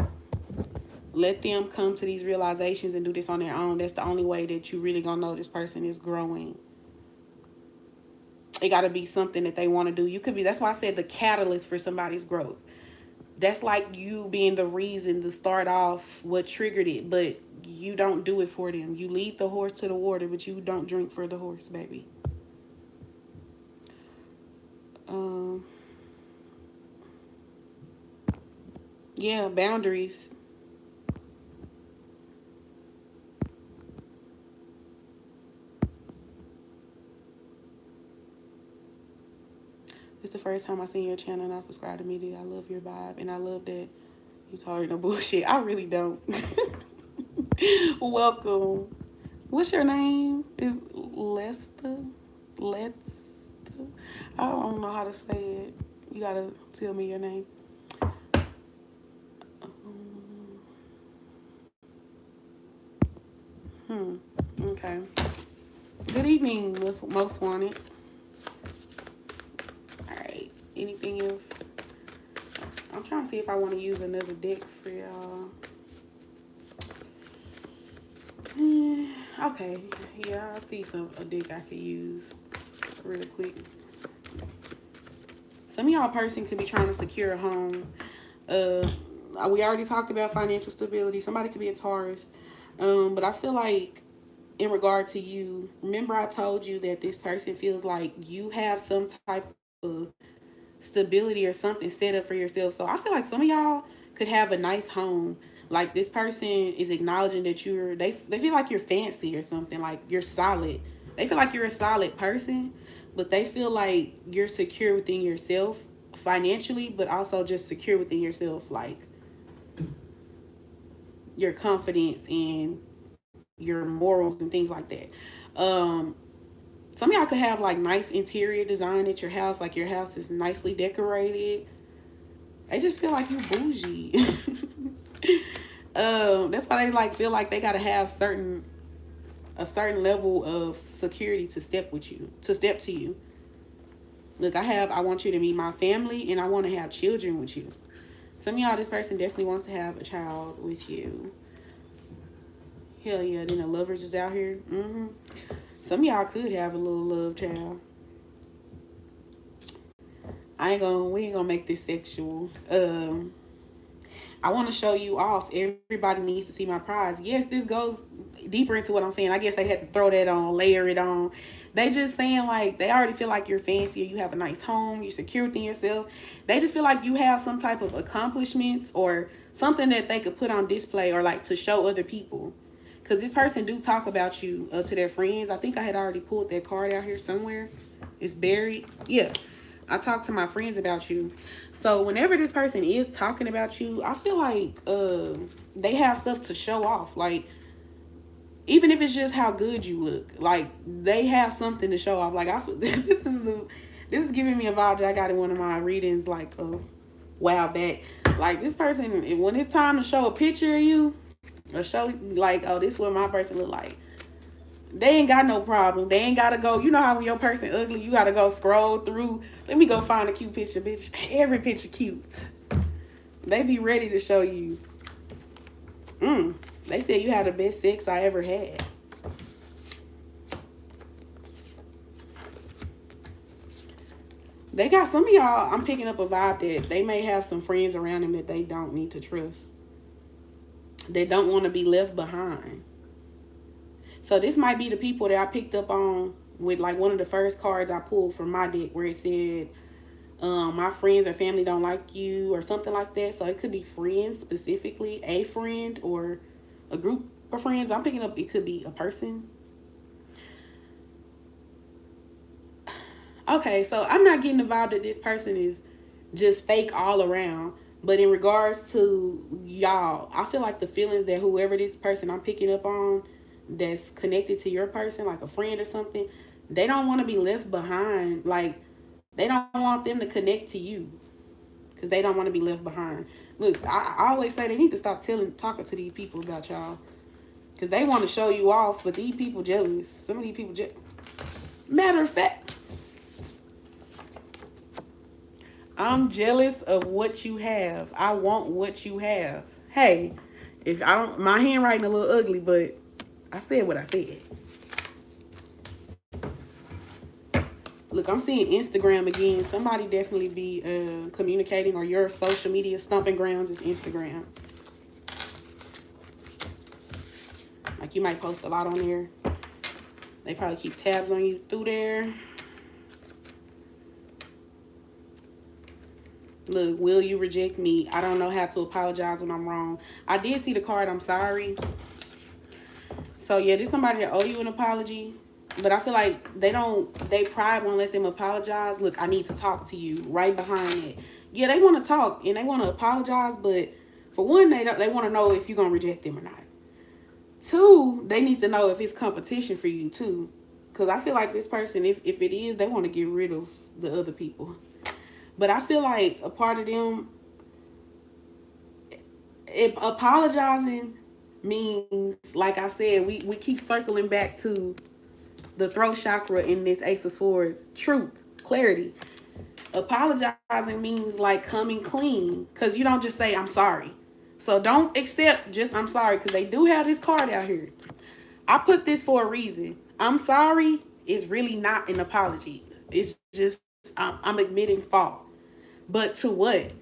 Let them come to these realizations and do this on their own. That's the only way that you really gonna know this person is growing. It got to be something that they want to do. You could be, that's why I said the catalyst for somebody's growth. That's like you being the reason to start off what triggered it, but you don't do it for them. You lead the horse to the water, but you don't drink for the horse, baby. Yeah, boundaries. It's the first time I seen your channel and I subscribed immediately. I love your vibe and I love that you tolerate no bullshit. I really don't. Welcome. What's your name? Is Lester? Lester? I don't know how to say it. You gotta tell me your name. Okay. Good evening, most wanted. Alright. Anything else? I'm trying to see if I want to use another deck for y'all. Okay. Yeah, I see a deck I could use real quick. Some of y'all person could be trying to secure a home. We already talked about financial stability. Somebody could be a Taurus. But I feel like in regard to you, remember I told you that this person feels like you have some type of stability or something set up for yourself. So I feel like some of y'all could have a nice home. Like this person is acknowledging that they feel like you're fancy or something, like you're solid. They feel like you're a solid person, but they feel like you're secure within yourself financially, but also just secure within yourself, like your confidence and your morals and things like that. Some of y'all could have like nice interior design at your house, like your house is nicely decorated. I just feel like you bougie. That's why they like feel like they gotta have a certain level of security to step to you. Look, I want you to meet my family and I want to have children with you. Some of y'all, this person definitely wants to have a child with you. Hell yeah, then the lovers is out here. Some of y'all could have a little love child. We ain't gonna make this sexual. I want to show you off. Everybody needs to see my prize. Yes, this goes deeper into what I'm saying. I guess they had to throw that on, layer it on. They just saying like they already feel like you're fancy, or you have a nice home, you're secure within yourself. They just feel like you have some type of accomplishments or something that they could put on display or like to show other people. Because this person do talk about you to their friends. I think I had already pulled that card out here somewhere. It's buried. Yeah. I talk to my friends about you. So whenever this person is talking about you, I feel like they have stuff to show off. Like, even if it's just how good you look, like they have something to show off. Like this is giving me a vibe that I got in one of my readings like a while back. Like this person, when it's time to show a picture of you, Or show like, oh, this is what my person look like. They ain't got no problem. They ain't gotta go. You know how when your person ugly, you gotta go scroll through. Let me go find a cute picture, bitch. Every picture cute. They be ready to show you. They said you had the best sex I ever had. They got some of y'all, I'm picking up a vibe that they may have some friends around them that they don't need to trust. They don't want to be left behind. So this might be the people that I picked up on with like one of the first cards I pulled from my deck where it said, my friends or family don't like you or something like that. So it could be friends specifically, a friend or a group of friends. But I'm picking up, it could be a person. Okay, so I'm not getting the vibe that this person is just fake all around. But in regards to y'all, I feel like the feelings that whoever this person I'm picking up on that's connected to your person, like a friend or something, they don't want to be left behind. Like, they don't want them to connect to you because they don't want to be left behind. Look, I always say they need to stop talking to these people about y'all because they want to show you off, but these people jealous. Some of these people matter of fact, I'm jealous of what you have. I want what you have. Hey, if I don't, my handwriting a little ugly, but I said what I said. Look, I'm seeing Instagram again. Somebody definitely be communicating, or your social media stomping grounds is Instagram. Like, you might post a lot on there. They probably keep tabs on you through there. Look, will you reject me? I don't know how to apologize when I'm wrong. I did see the card, I'm sorry. So yeah, there's somebody that owe you an apology. But I feel like they pride won't let them apologize. Look, I need to talk to you right behind it. Yeah, they want to talk and they want to apologize, but for one, they want to know if you're going to reject them or not. Two, they need to know if it's competition for you too. Because I feel like this person, if it is, they want to get rid of the other people. But I feel like a part of them, if apologizing means, like I said, we keep circling back to the throat chakra in this Ace of Swords. Truth, clarity. Apologizing means like coming clean, because you don't just say I'm sorry. So don't accept just I'm sorry, because they do have this card out here. I put this for a reason. I'm sorry is really not an apology. It's just I'm admitting fault. But to what?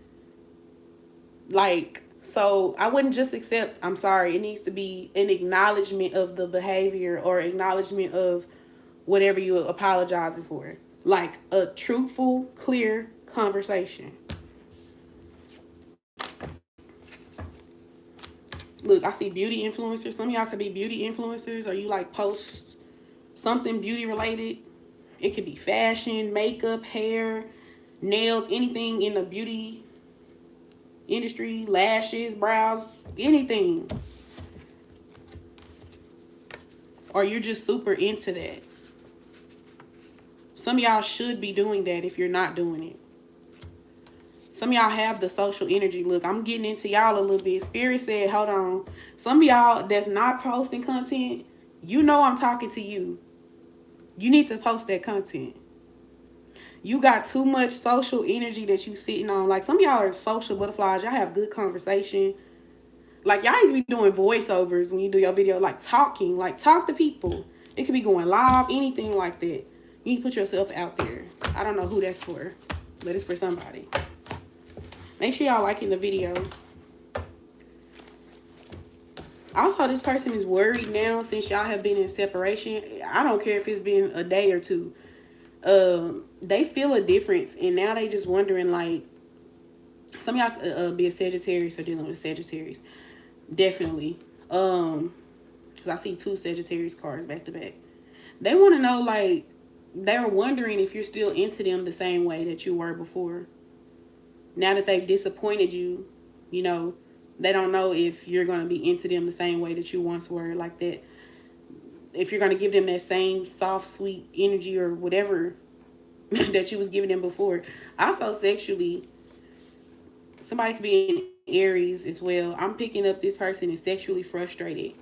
Like, so I wouldn't just accept I'm sorry. It needs to be an acknowledgement of the behavior or acknowledgement of whatever you're apologizing for. Like a truthful, clear conversation. Look, I see beauty influencers. Some of y'all could be beauty influencers, or you like post something beauty related. It could be fashion, makeup, hair, nails, anything in the beauty industry, lashes, brows, anything. Or you're just super into that. Some of y'all should be doing that if you're not doing it. Some of y'all have the social energy. Look, I'm getting into y'all a little bit. Spirit said, hold on. Some of y'all that's not posting content, you know I'm talking to you. You need to post that content. You got too much social energy that you sitting on. Like, some of y'all are social butterflies. Y'all have good conversation. Like, y'all need to be doing voiceovers when you do your video. Like, talking. Like, talk to people. It could be going live, anything like that. You need to put yourself out there. I don't know who that's for, but it's for somebody. Make sure y'all liking the video. Also, this person is worried now since y'all have been in separation. I don't care if it's been a day or two. They feel a difference, and now they just wondering, like, some of y'all be a Sagittarius or dealing with Sagittarius. Definitely. Because I see 2 Sagittarius cards back to back. They want to know, like, they're wondering if you're still into them the same way that you were before. Now that they've disappointed you, you know, they don't know if you're going to be into them the same way that you once were, like that. If you're going to give them that same soft, sweet energy or whatever that you was giving them before. Also, sexually, somebody could be Aries as well. I'm picking up this person is sexually frustrated.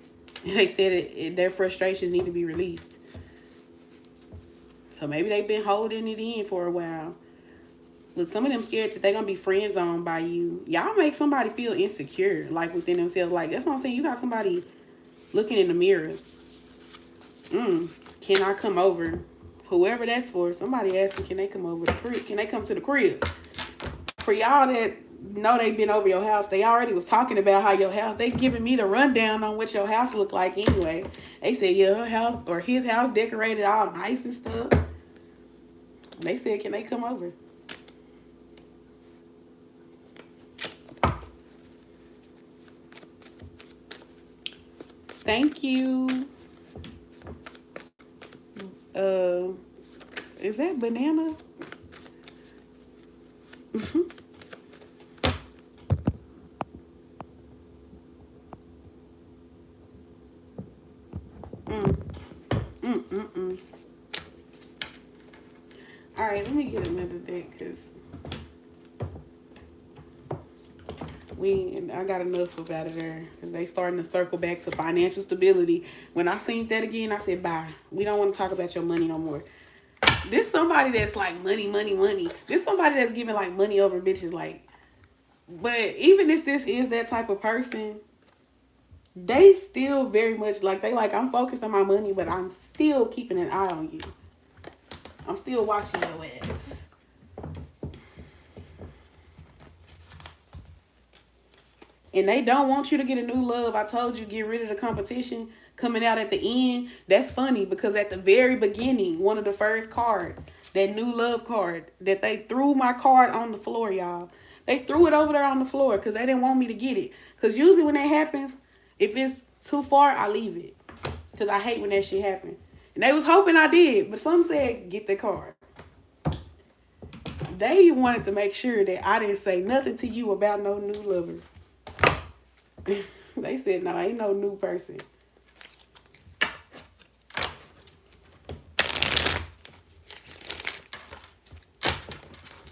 They said their frustrations need to be released. So maybe they've been holding it in for a while. Look, some of them scared that they're going to be friend zoned by you. Y'all make somebody feel insecure, like within themselves. Like, that's what I'm saying. You got somebody looking in the mirror. Can I come over? Whoever that's for, somebody asking, can they come over the crib? Can they come to the crib? For y'all that know they've been over your house, they already was talking about how your house, they giving me the rundown on what your house looked like anyway. They said, yeah, her house or his house decorated all nice and stuff. They said, can they come over? Thank you. Is that banana? All right, let me get another deck because I got enough about it there because they starting to circle back to financial stability. When I seen that again, I said, bye. We don't want to talk about your money no more. This somebody that's like money, money, money. This somebody that's giving like money over bitches. Like, but even if this is that type of person, they still very much like they like I'm focused on my money, but I'm still keeping an eye on you. I'm still watching your ass. And they don't want you to get a new love. I told you, get rid of the competition coming out at the end. That's funny because at the very beginning, one of the first cards, that new love card, that they threw my card on the floor, y'all. They threw it over there on the floor because they didn't want me to get it. Because usually when that happens, if it's too far, I leave it. Because I hate when that shit happens. And they was hoping I did, but some said, get the card. They wanted to make sure that I didn't say nothing to you about no new lover. They said, no, ain't no new person.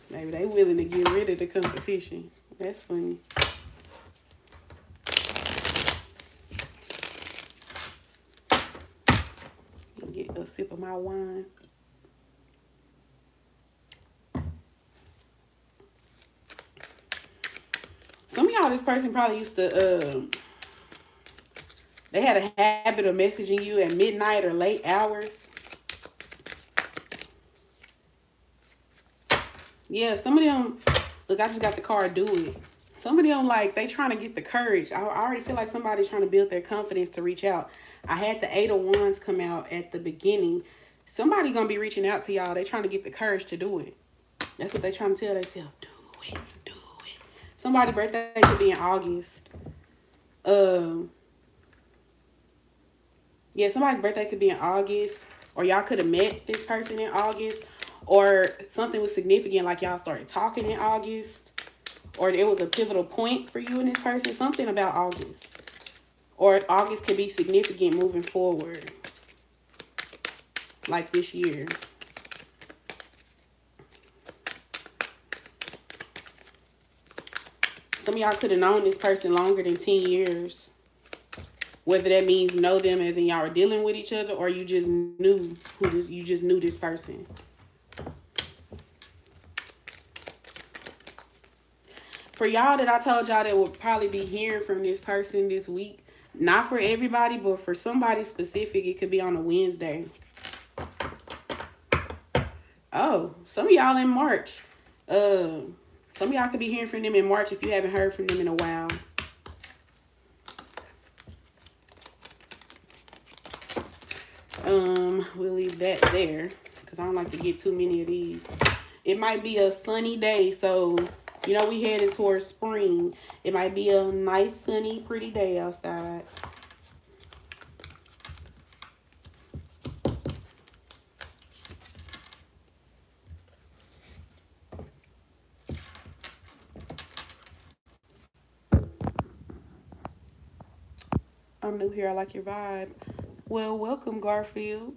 Maybe they willing to get rid of the competition. That's funny. Get a sip of my wine. Some of y'all, this person probably used to, they had a habit of messaging you at midnight or late hours. Yeah, some of them, look, I just got the card, do it. Some of them, like, they trying to get the courage. I already feel like somebody's trying to build their confidence to reach out. I had the 8 of Wands come out at the beginning. Somebody going to be reaching out to y'all. They trying to get the courage to do it. That's what they trying to tell themselves. Do it, do it. Somebody's birthday could be in August. Yeah, somebody's birthday could be in August. Or y'all could have met this person in August. Or something was significant, like y'all started talking in August. Or there was a pivotal point for you and this person. Something about August. Or August could be significant moving forward. Like this year. Some of y'all could have known this person longer than 10 years. Whether that means know them as in y'all are dealing with each other or you just knew you just knew this person. For y'all that I told y'all that will probably be hearing from this person this week, not for everybody, but for somebody specific, it could be on a Wednesday. Oh, some of y'all in March. Some of y'all could be hearing from them in March if you haven't heard from them in a while. We'll leave that there because I don't like to get too many of these. It might be a sunny day, so you know we headed towards spring. It might be a nice, sunny, pretty day outside. I'm new here. I like your vibe. Well, welcome, Garfield.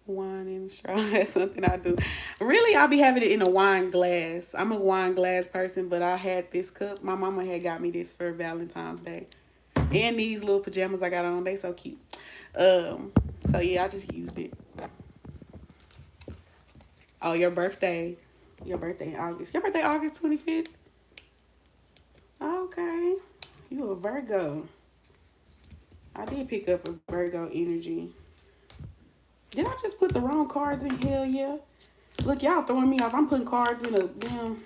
Wine in a straw. That's something I do. Really, I'll be having it in a wine glass. I'm a wine glass person, but I had this cup. My mama had got me this for Valentine's Day. And these little pajamas I got on, they so cute. Um, so yeah, I just used it. Oh, your birthday. Your birthday in August. Your birthday August 25th? Okay. You a Virgo. I did pick up a Virgo energy. Did I just put the wrong cards in? Hell yeah. Look, y'all throwing me off. I'm putting cards in a damn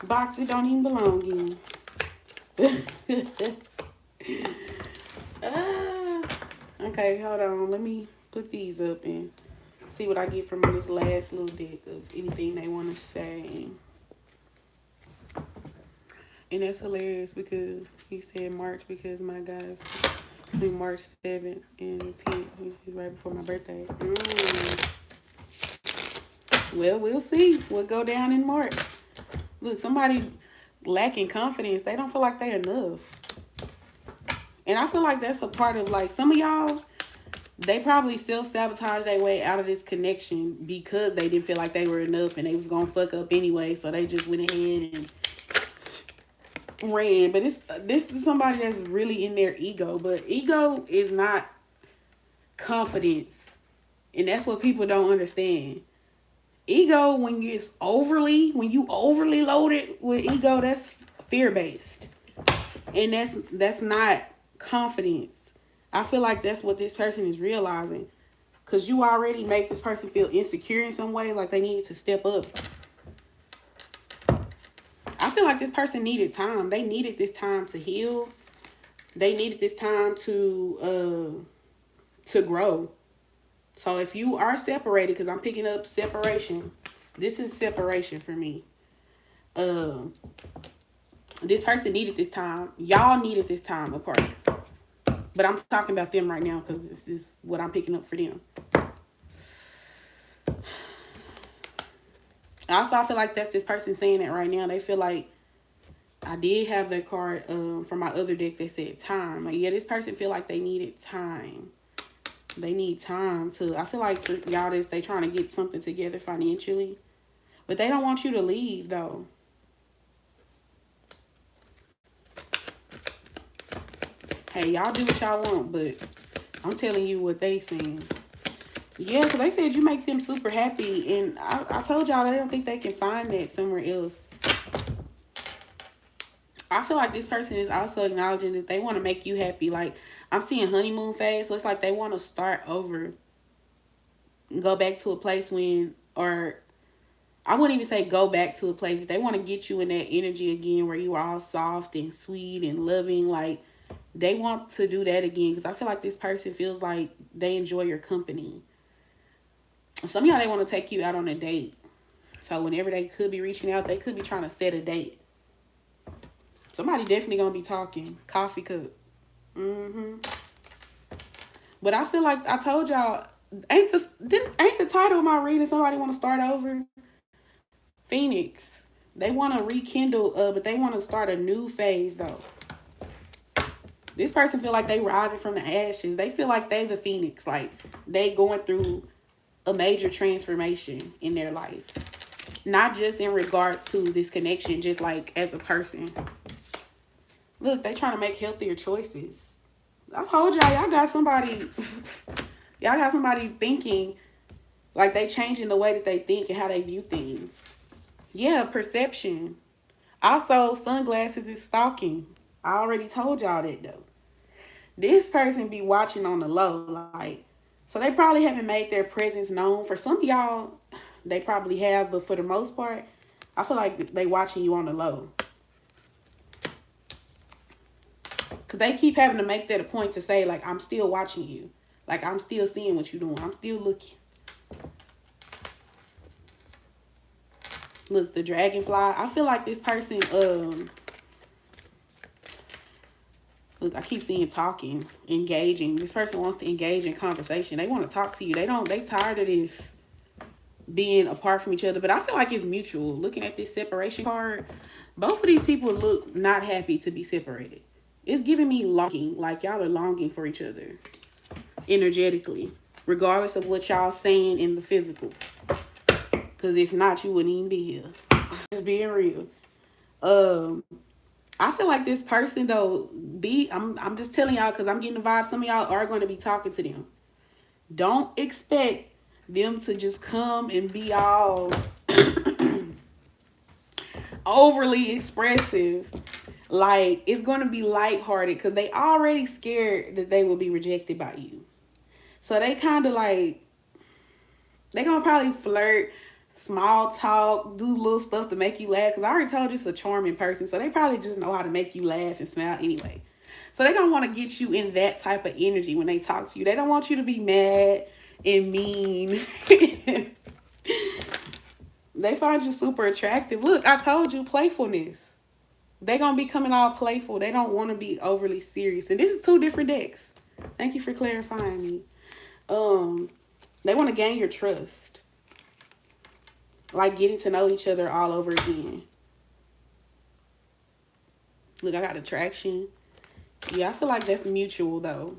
box it don't even belong in. Okay, hold on. Let me put these up and see what I get from this last little deck of anything they want to say. And that's hilarious because he said March because my guys between March 7th and 10th, which is right before my birthday. Well, we'll see what go down in March. Look, somebody lacking confidence. They don't feel like they're enough. And I feel like that's a part of, like, some of y'all, they probably self-sabotage their way out of this connection because they didn't feel like they were enough and they was going to fuck up anyway. So they just went ahead and ran. But this is somebody that's really in their ego. But ego is not confidence. And that's what people don't understand. Ego, when you overly loaded with ego, that's fear-based. And that's not confidence. I feel like that's what this person is realizing. Because you already make this person feel insecure in some way, like they need to step up. I feel like this person needed time. They needed this time to heal. They needed this time to grow. So if you are separated, because I'm picking up separation, this is separation for me. This person needed this time. Y'all needed this time apart. But I'm talking about them right now because this is what I'm picking up for them. Also, I feel like that's this person saying it right now. They feel like I did have their card from my other deck that said time. Like, yeah, this person feel like they needed time. They need time to, I feel like for y'all, they trying to get something together financially. But they don't want you to leave, though. Hey, y'all do what y'all want, but I'm telling you what they saying. Yeah, because they said you make them super happy. And I told y'all I don't think they can find that somewhere else. I feel like this person is also acknowledging that they want to make you happy. Like, I'm seeing honeymoon phase. So it's like they want to start over. Go back to a place when, or I wouldn't even say go back to a place, but they want to get you in that energy again where you are all soft and sweet and loving. Like, they want to do that again because I feel like this person feels like they enjoy your company. Some of y'all, they want to take you out on a date. So whenever they could be reaching out, they could be trying to set a date. Somebody definitely going to be talking. Coffee cup. But I feel like I told y'all, ain't the title of my reading somebody want to start over? Phoenix. They want to rekindle, but they want to start a new phase, though. This person feel like they rising from the ashes. They feel like they the Phoenix. Like, they going through a major transformation in their life. Not just in regards to this connection, just like as a person. Look, they trying to make healthier choices. I told y'all got somebody, y'all got somebody thinking like they changing the way that they think and how they view things. Yeah, perception. Also, sunglasses is stalking. I already told y'all that though. This person be watching on the low, like, so they probably haven't made their presence known. For some of y'all, they probably have, but for the most part, I feel like they watching you on the low. Because they keep having to make that a point to say, like, I'm still watching you. Like, I'm still seeing what you're doing. I'm still looking. Look, the dragonfly. I feel like this person, look, I keep seeing talking, engaging. This person wants to engage in conversation. They want to talk to you. They tired of this being apart from each other. But I feel like it's mutual. Looking at this separation card, both of these people look not happy to be separated. It's giving me longing, like y'all are longing for each other energetically. regardless of what y'all saying in the physical. Because if not, you wouldn't even be here. Just being real. I feel like this person though, I'm just telling y'all because I'm getting the vibe. Some of y'all are going to be talking to them. Don't expect them to just come and be all overly expressive. Like, it's going to be lighthearted because they already scared that they will be rejected by you. So they kind of like, they going to probably flirt, small talk, do little stuff to make you laugh. Because I already told you it's a charming person. So they probably just know how to make you laugh and smile anyway. So they're going to want to get you in that type of energy when they talk to you. They don't want you to be mad and mean. They find you super attractive. Look, I told you, playfulness. They gonna be coming all playful. They don't want to be overly serious. And this is two different decks. Thank you for clarifying me. They want to gain your trust. Like getting to know each other all over again. Look, I got attraction. Yeah, I feel like that's mutual though.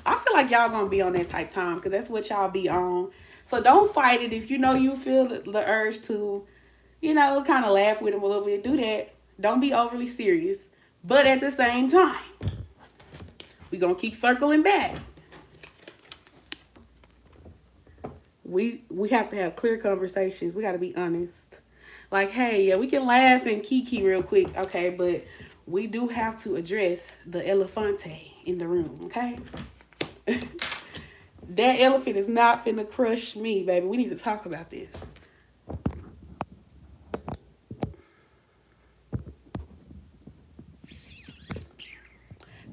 I feel like y'all gonna be on that type time because that's what y'all be on. So don't fight it if you know you feel the urge to, you know, kind of laugh with them a little bit. Do that. Don't be overly serious. But at the same time, we're going to keep circling back. We have to have clear conversations. We got to be honest. Like, hey, yeah, we can laugh and kiki real quick. Okay, but we do have to address the elefante in the room, okay? That elephant is not finna crush me, baby. We need to talk about this.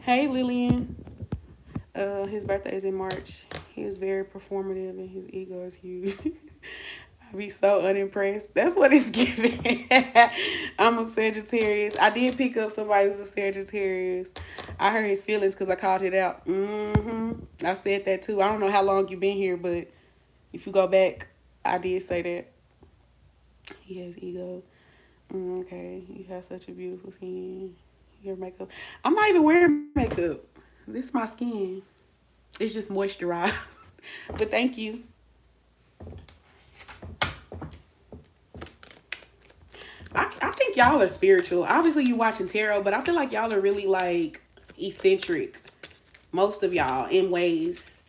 Hey, Lillian. His birthday is in March. He is very performative and his ego is huge. I be so unimpressed. That's what it's giving. I'm a Sagittarius. I did pick up somebody who's a Sagittarius. I hurt his feelings because I called it out. I said that too. I don't know how long you've been here, but if you go back, I did say that. He has ego. Okay, you have such a beautiful skin. Your makeup. I'm not even wearing makeup. This is my skin. It's just moisturized. But thank you. I think y'all are spiritual. Obviously, you watching tarot, but I feel like y'all are really like eccentric. Most of y'all in ways.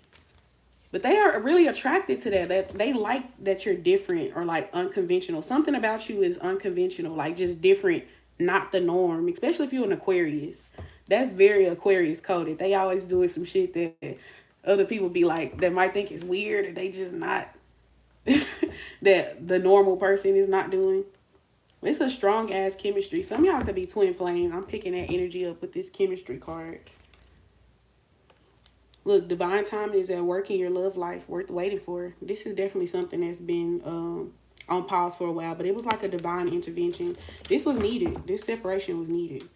But they are really attracted to that. That they like that you're different or like unconventional. Something about you is unconventional, like just different, not the norm. Especially if you're an Aquarius. That's very Aquarius coded. They always doing some shit that other people be like, that might think is weird, or they just not, that the normal person is not doing. It's a strong ass chemistry. Some of y'all could be twin flames. I'm picking that energy up with this chemistry card. Look, divine timing is at work in your love life, worth waiting for. This is definitely something that's been on pause for a while, but it was like a divine intervention. This was needed. This separation was needed.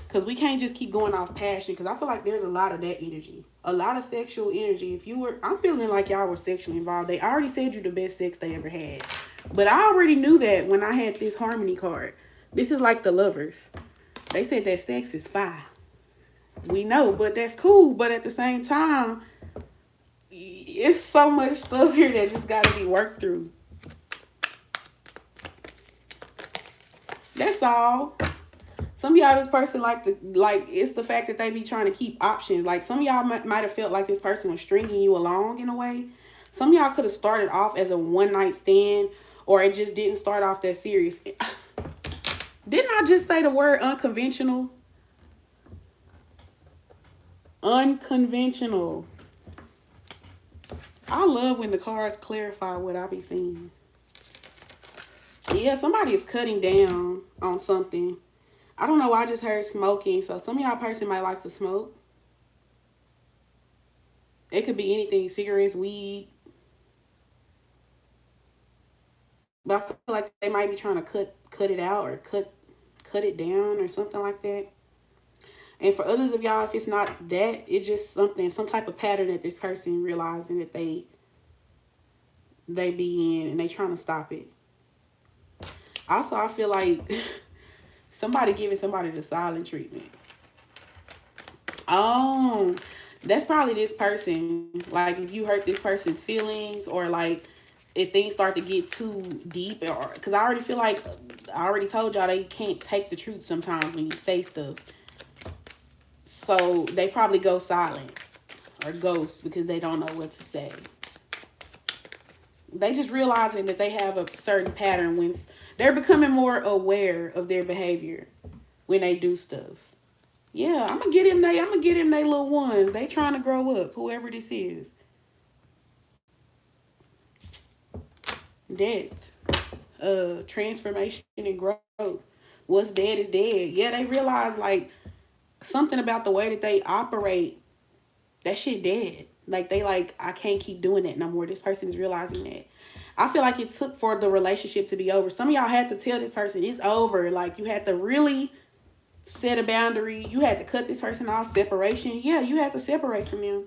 Because we can't just keep going off passion, because I feel like there's a lot of that energy. A lot of sexual energy. If you were, I'm feeling like y'all were sexually involved. They already said you the best sex they ever had. But I already knew that when I had this harmony card. This is like the lovers. They said that sex is fire. We know, but that's cool. But at the same time, it's so much stuff here that just got to be worked through. That's all. Some of y'all, this person it's the fact that they be trying to keep options. Like some of y'all might have felt like this person was stringing you along in a way. Some of y'all could have started off as a one-night stand, or it just didn't start off that serious. Didn't I just say the word unconventional? Unconventional. I love when the cards clarify what I be seeing. Yeah, somebody is cutting down on something. I don't know why I just heard smoking. So some of y'all person might like to smoke. It could be anything. Cigarettes, weed. But I feel like they might be trying to cut it out or cut it down or something like that. And for others of y'all, if it's not that, it's just some type of pattern that this person realizing that they be in and they trying to stop it. Also, I feel like somebody giving somebody the silent treatment. Oh, That's probably this person. Like if you hurt this person's feelings, or like if things start to get too deep, or because I already feel like I already told y'all they can't take the truth sometimes when you say stuff. So they probably go silent or ghost because they don't know what to say. They just realizing that they have a certain pattern when they're becoming more aware of their behavior when they do stuff. Yeah, I'm gonna get him they little ones. They trying to grow up, whoever this is. Death, transformation and growth. What's dead is dead. Yeah, they realize like something about the way that they operate, that shit dead. Like they like, I can't keep doing that no more. This person is realizing that. I feel like it took for the relationship to be over. Some of y'all had to tell this person it's over. Like you had to really set a boundary. You had to cut this person off. Separation. Yeah, you had to separate from them.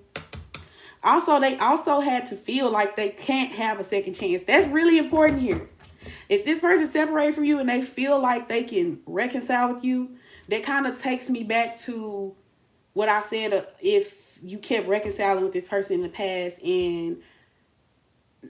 Also, they also had to feel like they can't have a second chance. That's really important here. If this person separated from you and they feel like they can reconcile with you, that kind of takes me back to what I said. If you kept reconciling with this person in the past and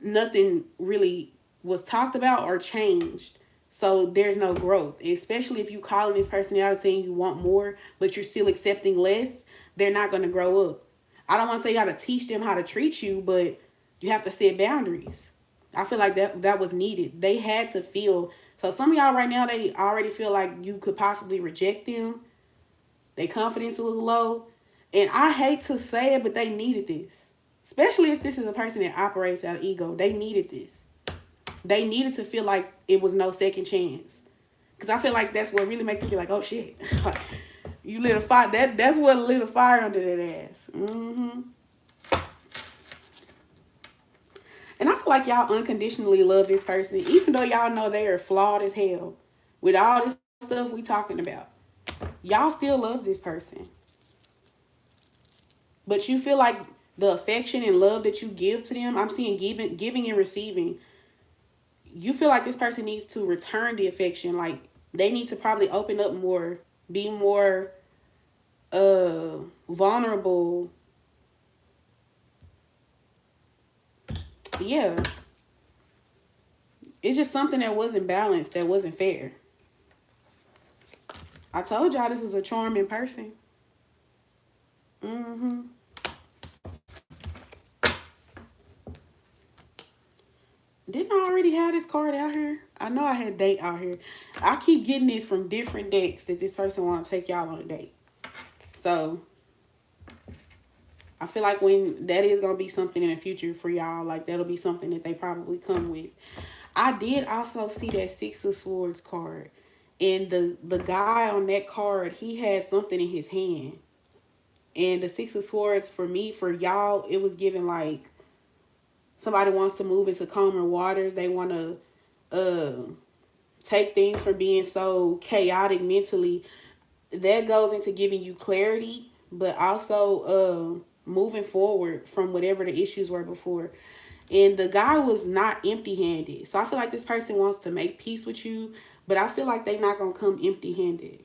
nothing really was talked about or changed, so there's no growth. Especially if you calling this person out and saying you want more, but you're still accepting less, they're not going to grow up. I don't want to say you got to teach them how to treat you, but you have to set boundaries. I feel like that was needed. They had to feel. So some of y'all right now, they already feel like you could possibly reject them. Their confidence a little low. And I hate to say it, but they needed this. Especially if this is a person that operates out of ego. They needed this. They needed to feel like it was no second chance. Because I feel like that's what really makes them be like, oh shit. You lit a fire. That's what lit a fire under that ass. Mm-hmm. And I feel like y'all unconditionally love this person, even though y'all know they are flawed as hell. With all this stuff we talking about, y'all still love this person. But you feel like the affection and love that you give to them, I'm seeing giving and receiving. You feel like this person needs to return the affection. Like they need to probably open up more, be more vulnerable. Yeah. It's just something that wasn't balanced, that wasn't fair. I told y'all this was a charming person. Mm-hmm. Didn't I already have this card out here? I know I had date out here. I keep getting this from different decks that this person want to take y'all on a date. So I feel like when that is going to be something in the future for y'all, like that'll be something that they probably come with. I did also see that Six of Swords card. And the guy on that card, he had something in his hand. And the Six of Swords for me, for y'all, it was given like somebody wants to move into calmer waters. They want to take things from being so chaotic mentally. That goes into giving you clarity, but also moving forward from whatever the issues were before. And the guy was not empty-handed. So I feel like this person wants to make peace with you, but I feel like they're not going to come empty-handed.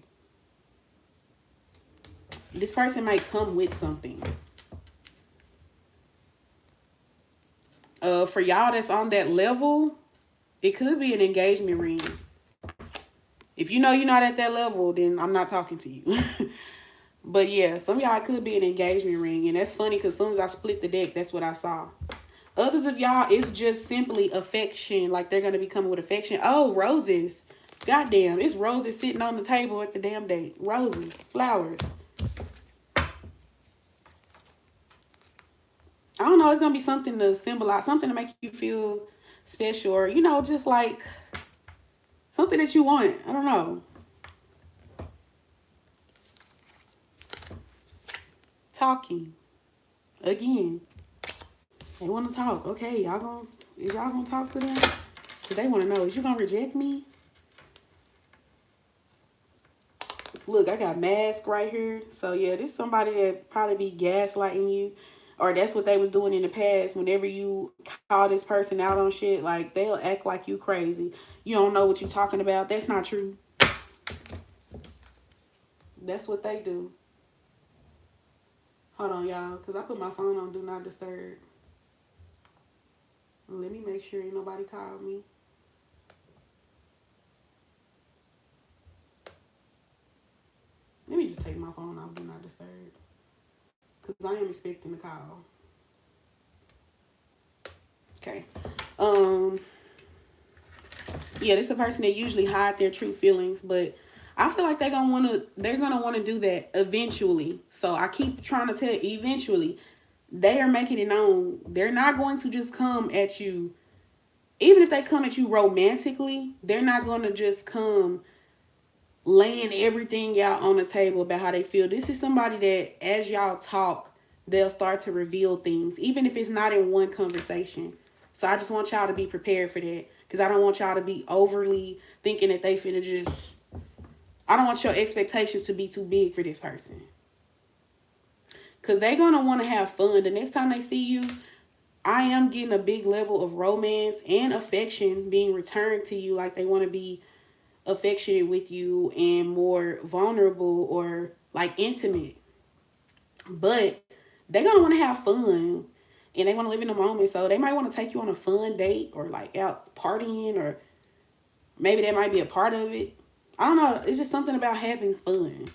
This person might come with something. For y'all that's on that level, it could be an engagement ring. If you know you're not at that level, then I'm not talking to you. But yeah, some of y'all could be an engagement ring. And that's funny because as soon as I split the deck, that's what I saw. Others of y'all, it's just simply affection. Like they're going to be coming with affection. Oh, roses. Goddamn, it's roses sitting on the table at the damn date. Roses, flowers. I don't know. It's going to be something to symbolize, something to make you feel special, or, you know, just like something that you want. I don't know. Talking. Again. They want to talk. Okay, is y'all gonna talk to them? Cause they want to know, is you gonna reject me? Look, I got mask right here. So yeah, this is somebody that probably be gaslighting you. Or that's what they was doing in the past. Whenever you call this person out on shit, like they'll act like you crazy. You don't know what you're talking about. That's not true. That's what they do. Hold on, y'all, because I put my phone on Do Not Disturb. Let me make sure ain't nobody called me. Let me just take my phone off Do Not Disturb. Because I am expecting a call. Okay. Um, yeah, this is a person that usually hide their true feelings, but I feel like they're gonna wanna do that eventually. So I keep trying to tell eventually they are making it known. They're not going to just come at you, even if they come at you romantically, they're not gonna just come laying everything out on the table about how they feel. This is somebody that as y'all talk, they'll start to reveal things, even if it's not in one conversation. So I just want y'all to be prepared for that. Because I don't want y'all to be overly thinking that they finna just, I don't want your expectations to be too big for this person. Because they're going to want to have fun. The next time they see you, I am getting a big level of romance and affection being returned to you. Like they want to be affectionate with you and more vulnerable or like intimate. But they're going to want to have fun and they want to live in the moment. So they might want to take you on a fun date or like out partying, or maybe that might be a part of it. I don't know. It's just something about having fun.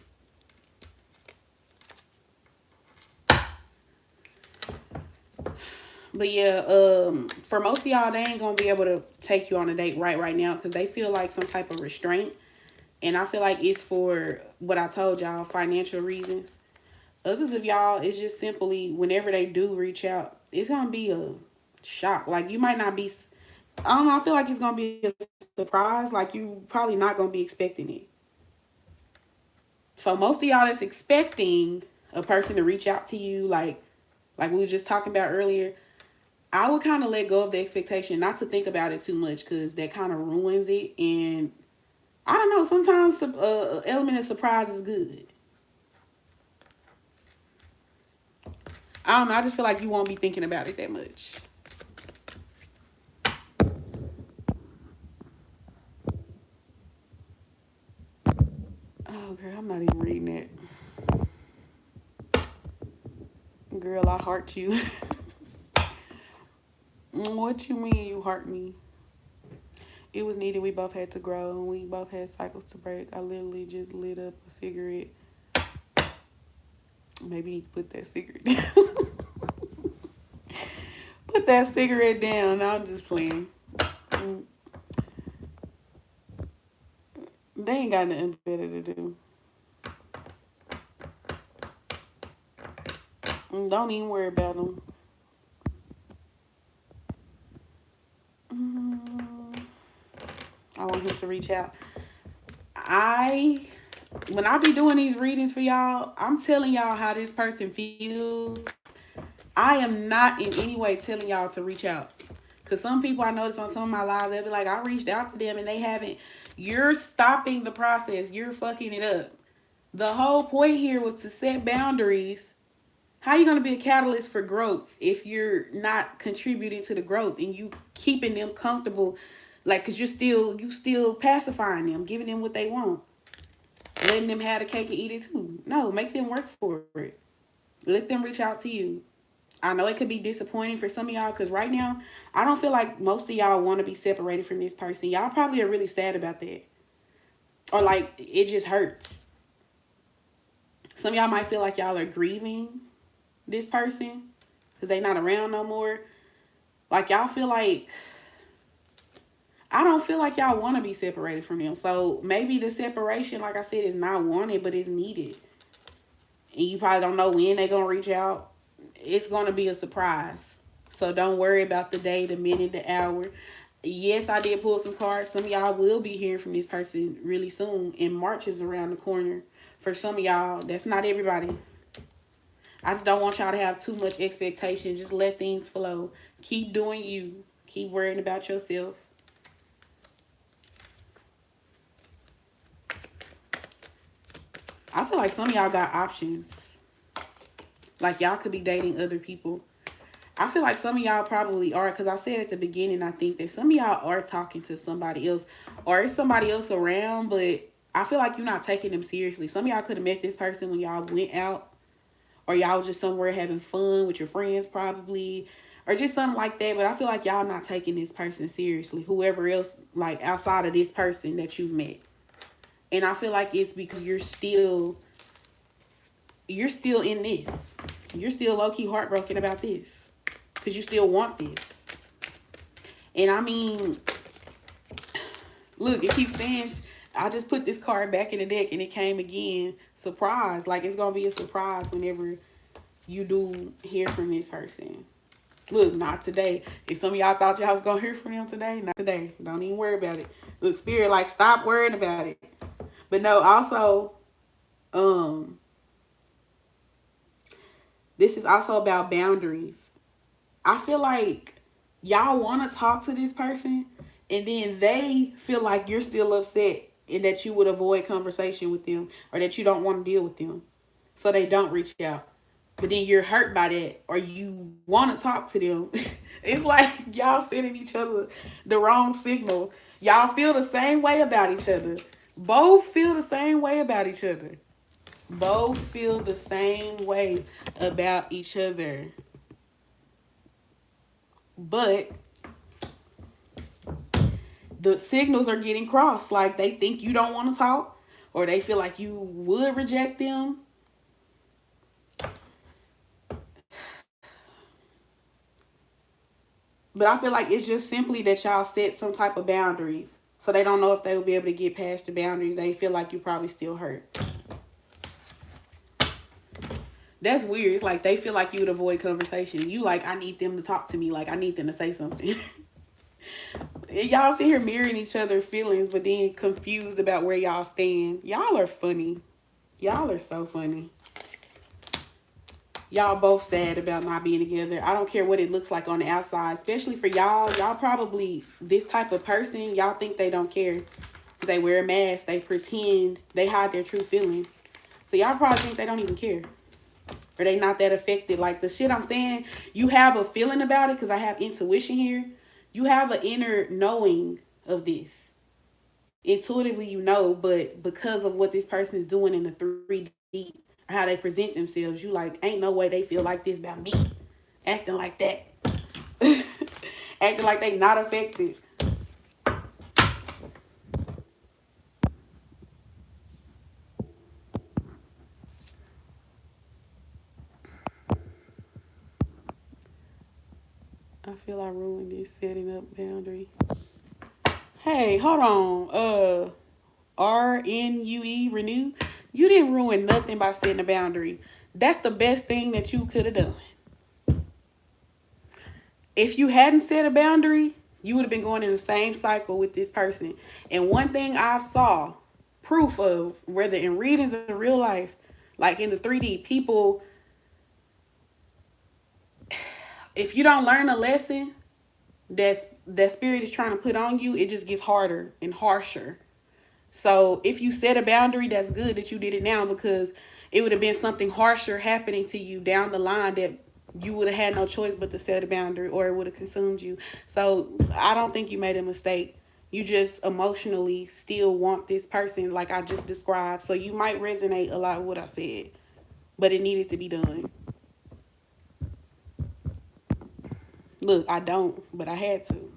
But yeah, for most of y'all, they ain't gonna be able to take you on a date right now because they feel like some type of restraint, and I feel like it's for what I told y'all, financial reasons. Others of y'all, it's just simply whenever they do reach out, it's gonna be a shock. Like you might not be, I don't know. I feel like it's gonna be a surprise. Like you probably not gonna be expecting it. So most of y'all that's expecting a person to reach out to you, like we were just talking about earlier, I would kind of let go of the expectation, not to think about it too much, because that kind of ruins it. And I don't know. Sometimes element of surprise is good. I don't know. I just feel like you won't be thinking about it that much. Oh, girl, I'm not even reading it. Girl, I heart you. What you mean you heart me? It was needed. We both had to grow, and we both had cycles to break. I literally just lit up a cigarette. Maybe you need to put that cigarette down. Put that cigarette down. No, I'm just playing. Mm, they ain't got nothing better to do. Don't even worry about them. Mm, I want him to reach out. I when I be doing these readings for y'all, I'm telling y'all how this person feels. I am not in any way telling y'all to reach out. Cause some people I notice on some of my lives, they'll be like, I reached out to them and they haven't. You're stopping the process. You're fucking it up. The whole point here was to set boundaries. How are you going to be a catalyst for growth if you're not contributing to the growth and you keeping them comfortable? Like, cause you still pacifying them, giving them what they want, letting them have the cake and eat it too. No, make them work for it. Let them reach out to you. I know it could be disappointing for some of y'all because right now, I don't feel like most of y'all want to be separated from this person. Y'all probably are really sad about that. Or like it just hurts. Some of y'all might feel like y'all are grieving this person because they not around no more. Like y'all feel like, I don't feel like y'all want to be separated from them. So maybe the separation, like I said, is not wanted, but it's needed. And you probably don't know when they're going to reach out. It's going to be a surprise. So don't worry about the day, the minute, the hour. Yes, I did pull some cards. Some of y'all will be hearing from this person really soon. And March is around the corner. For some of y'all, that's not everybody. I just don't want y'all to have too much expectation. Just let things flow. Keep doing you. Keep worrying about yourself. I feel like some of y'all got options. Like y'all could be dating other people. I feel like some of y'all probably are, because I said at the beginning, I think that some of y'all are talking to somebody else, or is somebody else around, but I feel like you're not taking them seriously. Some of y'all could have met this person when y'all went out, or y'all was just somewhere having fun with your friends probably, or just something like that. But I feel like y'all not taking this person seriously, whoever else, like outside of this person that you've met. And I feel like it's because you're still in this. You're still low-key heartbroken about this. Because you still want this. And I mean, look, it keeps saying, I just put this card back in the deck and it came again. Surprise. Like, it's going to be a surprise whenever you do hear from this person. Look, not today. If some of y'all thought y'all was going to hear from them today, not today. Don't even worry about it. Look, Spirit, like, stop worrying about it. But no, also, this is also about boundaries. I feel like y'all want to talk to this person, and then they feel like you're still upset and that you would avoid conversation with them or that you don't want to deal with them. So they don't reach out. But then you're hurt by that or you want to talk to them. It's like y'all sending each other the wrong signal. Y'all feel the same way about each other. Both feel the same way about each other. Both feel the same way about each other. But the signals are getting crossed. Like they think you don't want to talk, or they feel like you would reject them. But I feel like it's just simply that y'all set some type of boundaries. So they don't know if they will be able to get past the boundaries. They feel like you probably still hurt. That's weird. It's like they feel like you would avoid conversation. You like, I need them to talk to me. Like, I need them to say something. Y'all sit here mirroring each other's feelings, but then confused about where y'all stand. Y'all are funny. Y'all are so funny. Y'all both sad about not being together. I don't care what it looks like on the outside, especially for y'all. Y'all probably this type of person. Y'all think they don't care. They wear a mask. They pretend. They hide their true feelings. So y'all probably think they don't even care. Or they not that affected. Like the shit I'm saying, you have a feeling about it because I have intuition here. You have an inner knowing of this. Intuitively you know, but because of what this person is doing in the 3D, or how they present themselves, you like, ain't no way they feel like this about me. Acting like that. Acting like they not affected. I feel I ruined this setting up boundary. Hey, hold on. RNUE, renew. You didn't ruin nothing by setting a boundary. That's the best thing that you could have done. If you hadn't set a boundary, you would have been going in the same cycle with this person. And one thing I saw proof of, whether in readings or in real life, like in the 3D, people, if you don't learn a lesson that spirit is trying to put on you, it just gets harder and harsher. So if you set a boundary, that's good that you did it now, because it would have been something harsher happening to you down the line that you would have had no choice but to set a boundary, or it would have consumed you. So I don't think you made a mistake. You just emotionally still want this person like I just described. So you might resonate a lot with what I said, but it needed to be done. Look, I don't, but I had to.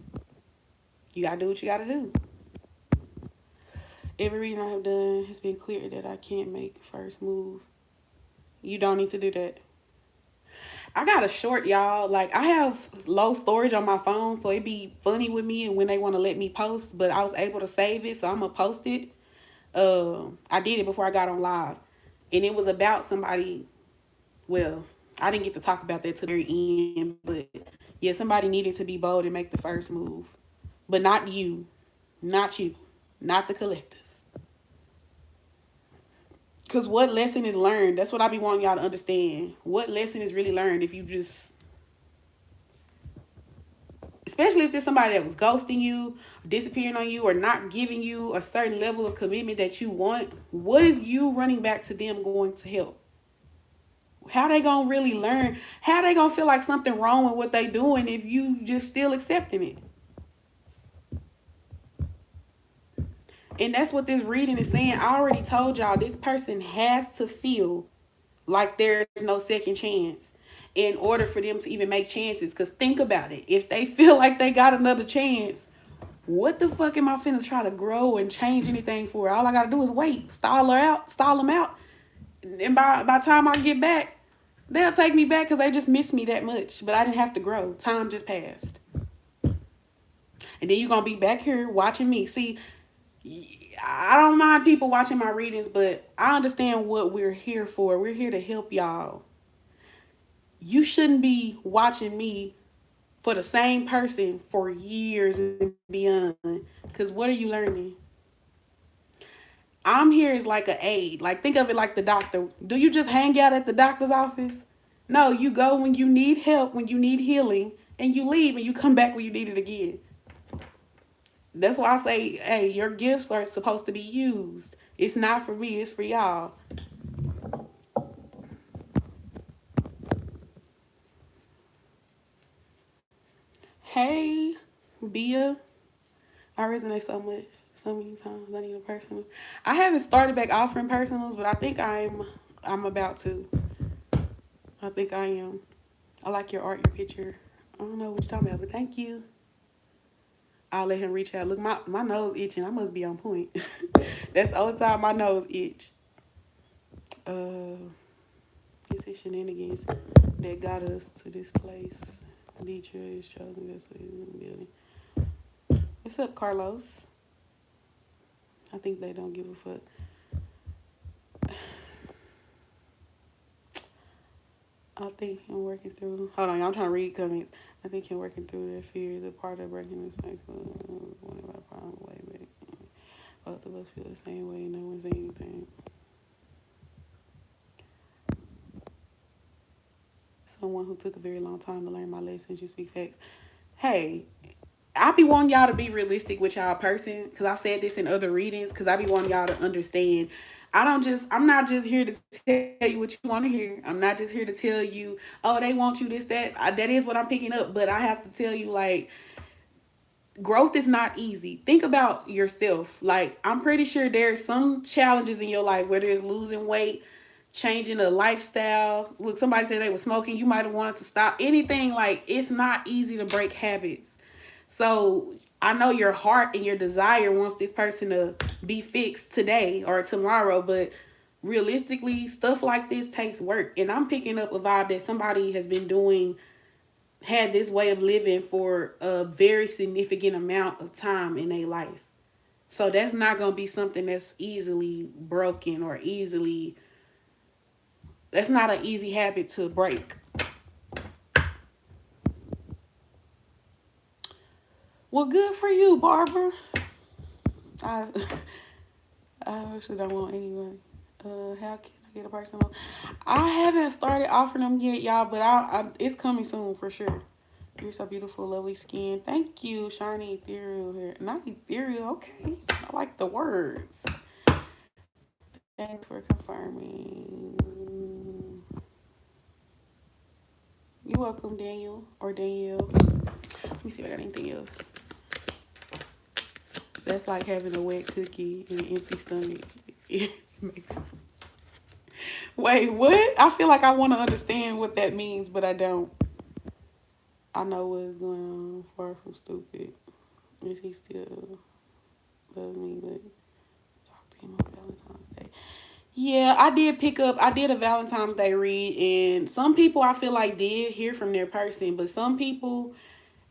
You got to do what you got to do. Every reading I have done has been clear that I can't make first move. You don't need to do that. I got a short, y'all. Like, I have low storage on my phone, so it be funny with me and when they want to let me post, but I was able to save it, so I'm going to post it. I did it before I got on live, and it was about somebody. Well, I didn't get to talk about that till the very end, but yeah, somebody needed to be bold and make the first move, but not you, not you, not the collective. Because what lesson is learned? That's what I be wanting y'all to understand. What lesson is really learned if you just, especially if there's somebody that was ghosting you, disappearing on you, or not giving you a certain level of commitment that you want, what is you running back to them going to help? How they gonna really learn? How they gonna feel like something wrong with what they doing if you just still accepting it? And that's what this reading is saying. I already told y'all this person has to feel like there's no second chance in order for them to even make chances. Because think about it. If they feel like they got another chance, what the fuck am I finna try to grow and change anything for? All I gotta do is wait, stall them out. And by the time I get back, they'll take me back because they just miss me that much. But I didn't have to grow. Time just passed. And then you're going to be back here watching me. See, I don't mind people watching my readings, but I understand what we're here for. We're here to help y'all. You shouldn't be watching me for the same person for years and beyond. Because what are you learning? I'm here as like an aide. Like, think of it like the doctor. Do you just hang out at the doctor's office? No, you go when you need help, when you need healing, and you leave and you come back when you need it again. That's why I say, hey, your gifts are supposed to be used. It's not for me, it's for y'all. Hey, Bia. I resonate so many times. I need a personal. I haven't started back offering personals, but I think I'm about to. I think I am. I like your art, your picture. I don't know what you're talking about, but thank you. I'll let him reach out. Look, my nose itching. I must be on point. That's the only time my nose itch. It's his shenanigans that got us to this place. Detroit is chosen this way in the building. What's up, Carlos? I think they don't give a fuck. I think him working through. Hold on, y'all. I'm trying to read comments. I think him working through that fear, the part of breaking the cycle. One of our problems way back. Both of us feel the same way. No one's saying anything. Someone who took a very long time to learn my lessons. You speak facts. Hey, I be wanting y'all to be realistic with y'all person, because I've said this in other readings, because I be wanting y'all to understand. I'm not just here to tell you what you want to hear. I'm not just here to tell you, oh, they want you this, that. That is what I'm picking up, but I have to tell you, like, growth is not easy. Think about yourself. Like, I'm pretty sure there's some challenges in your life, whether it's losing weight, changing a lifestyle. Look, somebody said they were smoking. You might have wanted to stop. Anything, like, it's not easy to break habits. So I know your heart and your desire wants this person to be fixed today or tomorrow, but realistically, stuff like this takes work. And I'm picking up a vibe that somebody has been had this way of living for a very significant amount of time in their life. So that's not going to be something that's easily broken or that's not an easy habit to break. Well, good for you, Barbara. I I actually don't want anyone. How can I get a personal? I haven't started offering them yet, y'all, but it's coming soon for sure. You're so beautiful, lovely skin. Thank you, shiny ethereal hair. Not ethereal, okay. I like the words. Thanks for confirming. You're welcome, Daniel or Danielle. Let me see if I got anything else. That's like having a wet cookie and an empty stomach. It makes. Wait, what? I feel like I want to understand what that means, but I don't. I know what's going on. Far from stupid. Is he still loves me? But talk to him on Valentine's Day. Yeah, I did a Valentine's Day read, and some people I feel like did hear from their person, but some people,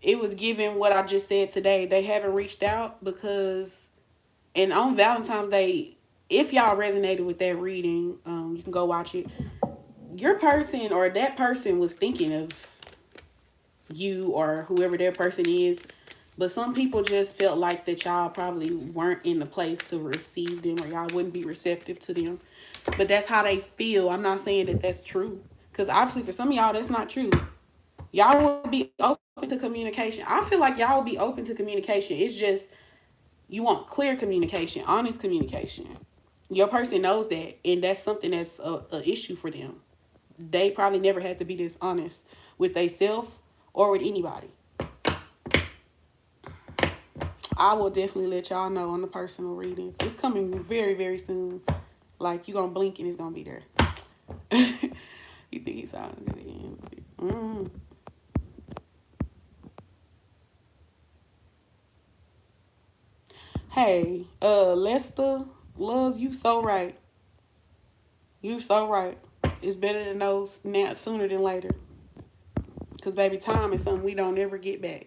it was given what I just said today. They haven't reached out because, and on Valentine's Day, if y'all resonated with that reading, you can go watch it. Your person or that person was thinking of you or whoever their person is, but some people just felt like that y'all probably weren't in the place to receive them, or y'all wouldn't be receptive to them. But that's how they feel. I'm not saying that that's true, because obviously for some of y'all that's not true. Y'all will be open to communication. I feel like y'all will be open to communication. It's just you want clear communication, honest communication. Your person knows that, and that's something that's a issue for them. They probably never had to be this honest with themselves or with anybody. I will definitely let y'all know on the personal readings. It's coming very, very soon. Like, you're going to blink and it's going to be there. You think he saw it again? Mm. Hey, Lester loves you so right. You so right. It's better to know now sooner than later. Cause baby, time is something we don't ever get back.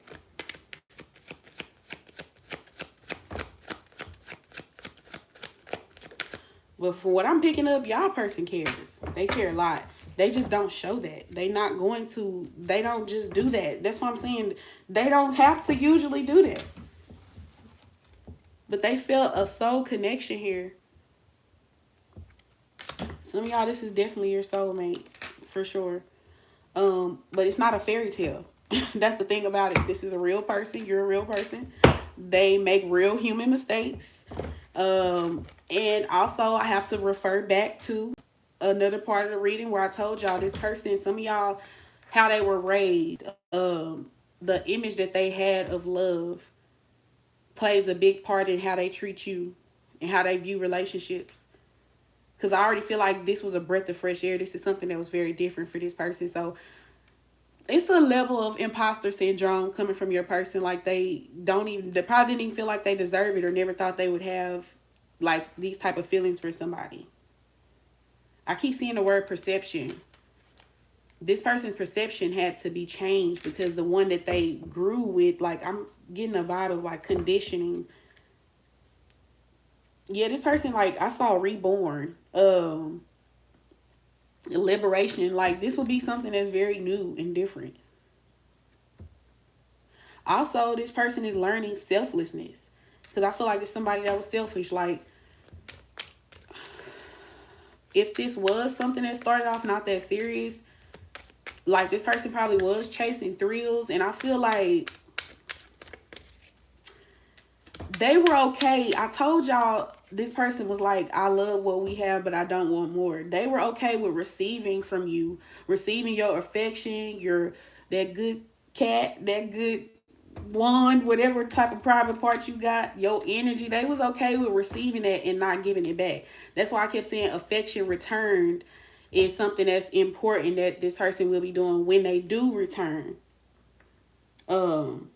But for what I'm picking up, y'all person cares. They care a lot. They just don't show that. They not going to. They don't just do that. That's what I'm saying. They don't have to usually do that. But they felt a soul connection here. Some of y'all, this is definitely your soulmate for sure. But it's not a fairy tale. That's the thing about it. This is a real person. You're a real person. They make real human mistakes. And also, I have to refer back to another part of the reading where I told y'all this person, some of y'all, how they were raised, the image that they had of love plays a big part in how they treat you and how they view relationships. Because I already feel like this was a breath of fresh air. This is something that was very different for this person. So it's a level of imposter syndrome coming from your person. Like they probably didn't even feel like they deserve it or never thought they would have like these type of feelings for somebody. I keep seeing the word perception. This person's perception had to be changed because the one that they grew with, like I'm getting a vibe of like conditioning. Yeah, this person, like I saw reborn, liberation. Like this will be something that's very new and different. Also, this person is learning selflessness because I feel like it's somebody that was selfish. Like if this was something that started off not that serious, like this person probably was chasing thrills, and I feel like they were okay. I told y'all this person was like, I love what we have, but I don't want more. They were okay with receiving from you, receiving your affection, your that good cat, that good wand, whatever type of private part you got, your energy. They was okay with receiving that and not giving it back. That's why I kept saying affection returned is something that's important that this person will be doing when they do return. Um,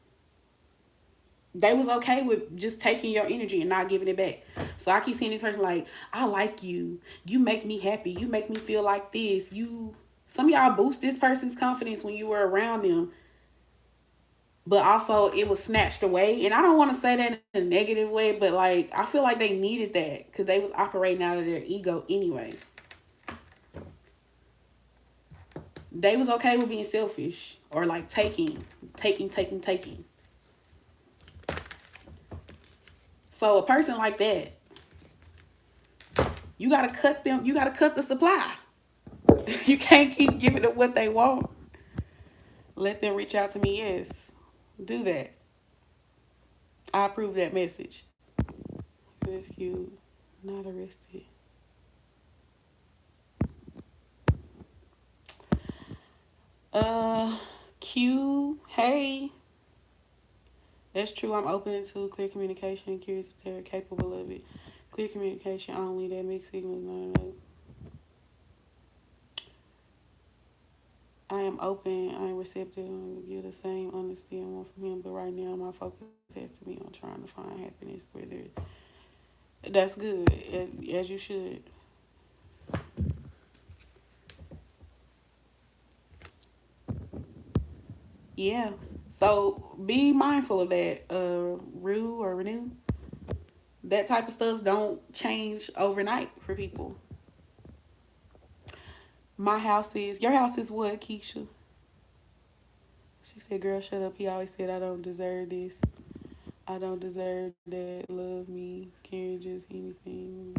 they was okay with just taking your energy and not giving it back. So I keep seeing this person like, I like you. You make me happy. You make me feel like this. Some of y'all boost this person's confidence when you were around them, but also it was snatched away. And I don't want to say that in a negative way, but like I feel like they needed that because they was operating out of their ego anyway. They was okay with being selfish or like taking. So a person like that, you gotta cut them. You gotta cut the supply. You can't keep giving them what they want. Let them reach out to me. Yes, do that. I approve that message. Rescue, not arrested. Uh, Q. Hey, that's true. I'm open to clear communication. Curious if they're capable of it. Clear communication only. That mixed signals. No. I am open. I am receptive. I give the same honesty I want from him. But right now, my focus has to be on trying to find happiness. Whether that's good, as you should. Yeah. So be mindful of that. Rue or renew. That type of stuff don't change overnight for people. Your house is what, Keisha? She said, girl, shut up. He always said, I don't deserve this. I don't deserve that. Love me. Can't just anything.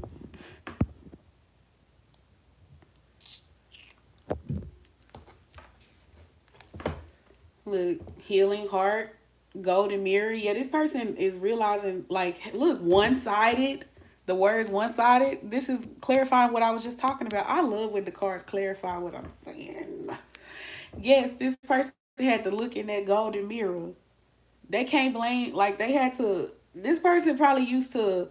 Look, healing heart, golden mirror. Yeah, this person is realizing, like, look, one sided. The words one sided. This is clarifying what I was just talking about. I love when the cards clarify what I'm saying. Yes, this person had to look in that golden mirror. They can't blame, like, they had to. This person probably used to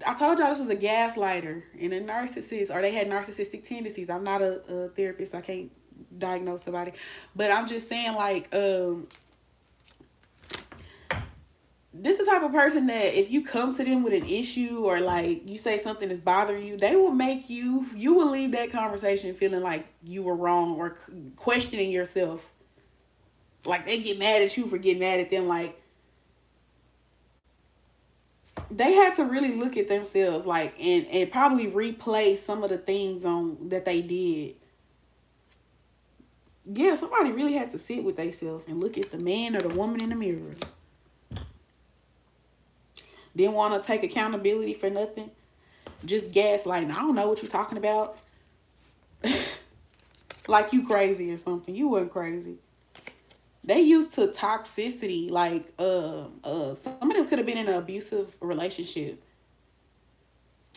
I told y'all this was a gaslighter and a narcissist, or they had narcissistic tendencies. I'm not a therapist. I can't diagnose somebody, but I'm just saying, like, this is the type of person that if you come to them with an issue or like you say something that's bothering you, they will make you will leave that conversation feeling like you were wrong or questioning yourself. Like they get mad at you for getting mad at them. Like they had to really look at themselves, like, and probably replay some of the things on that they did. Yeah, somebody really had to sit with themselves and look at the man or the woman in the mirror. Didn't want to take accountability for nothing. Just gaslighting. I don't know what you're talking about. Like you crazy or something. You weren't crazy. They used to toxicity. Like some of them could have been in an abusive relationship.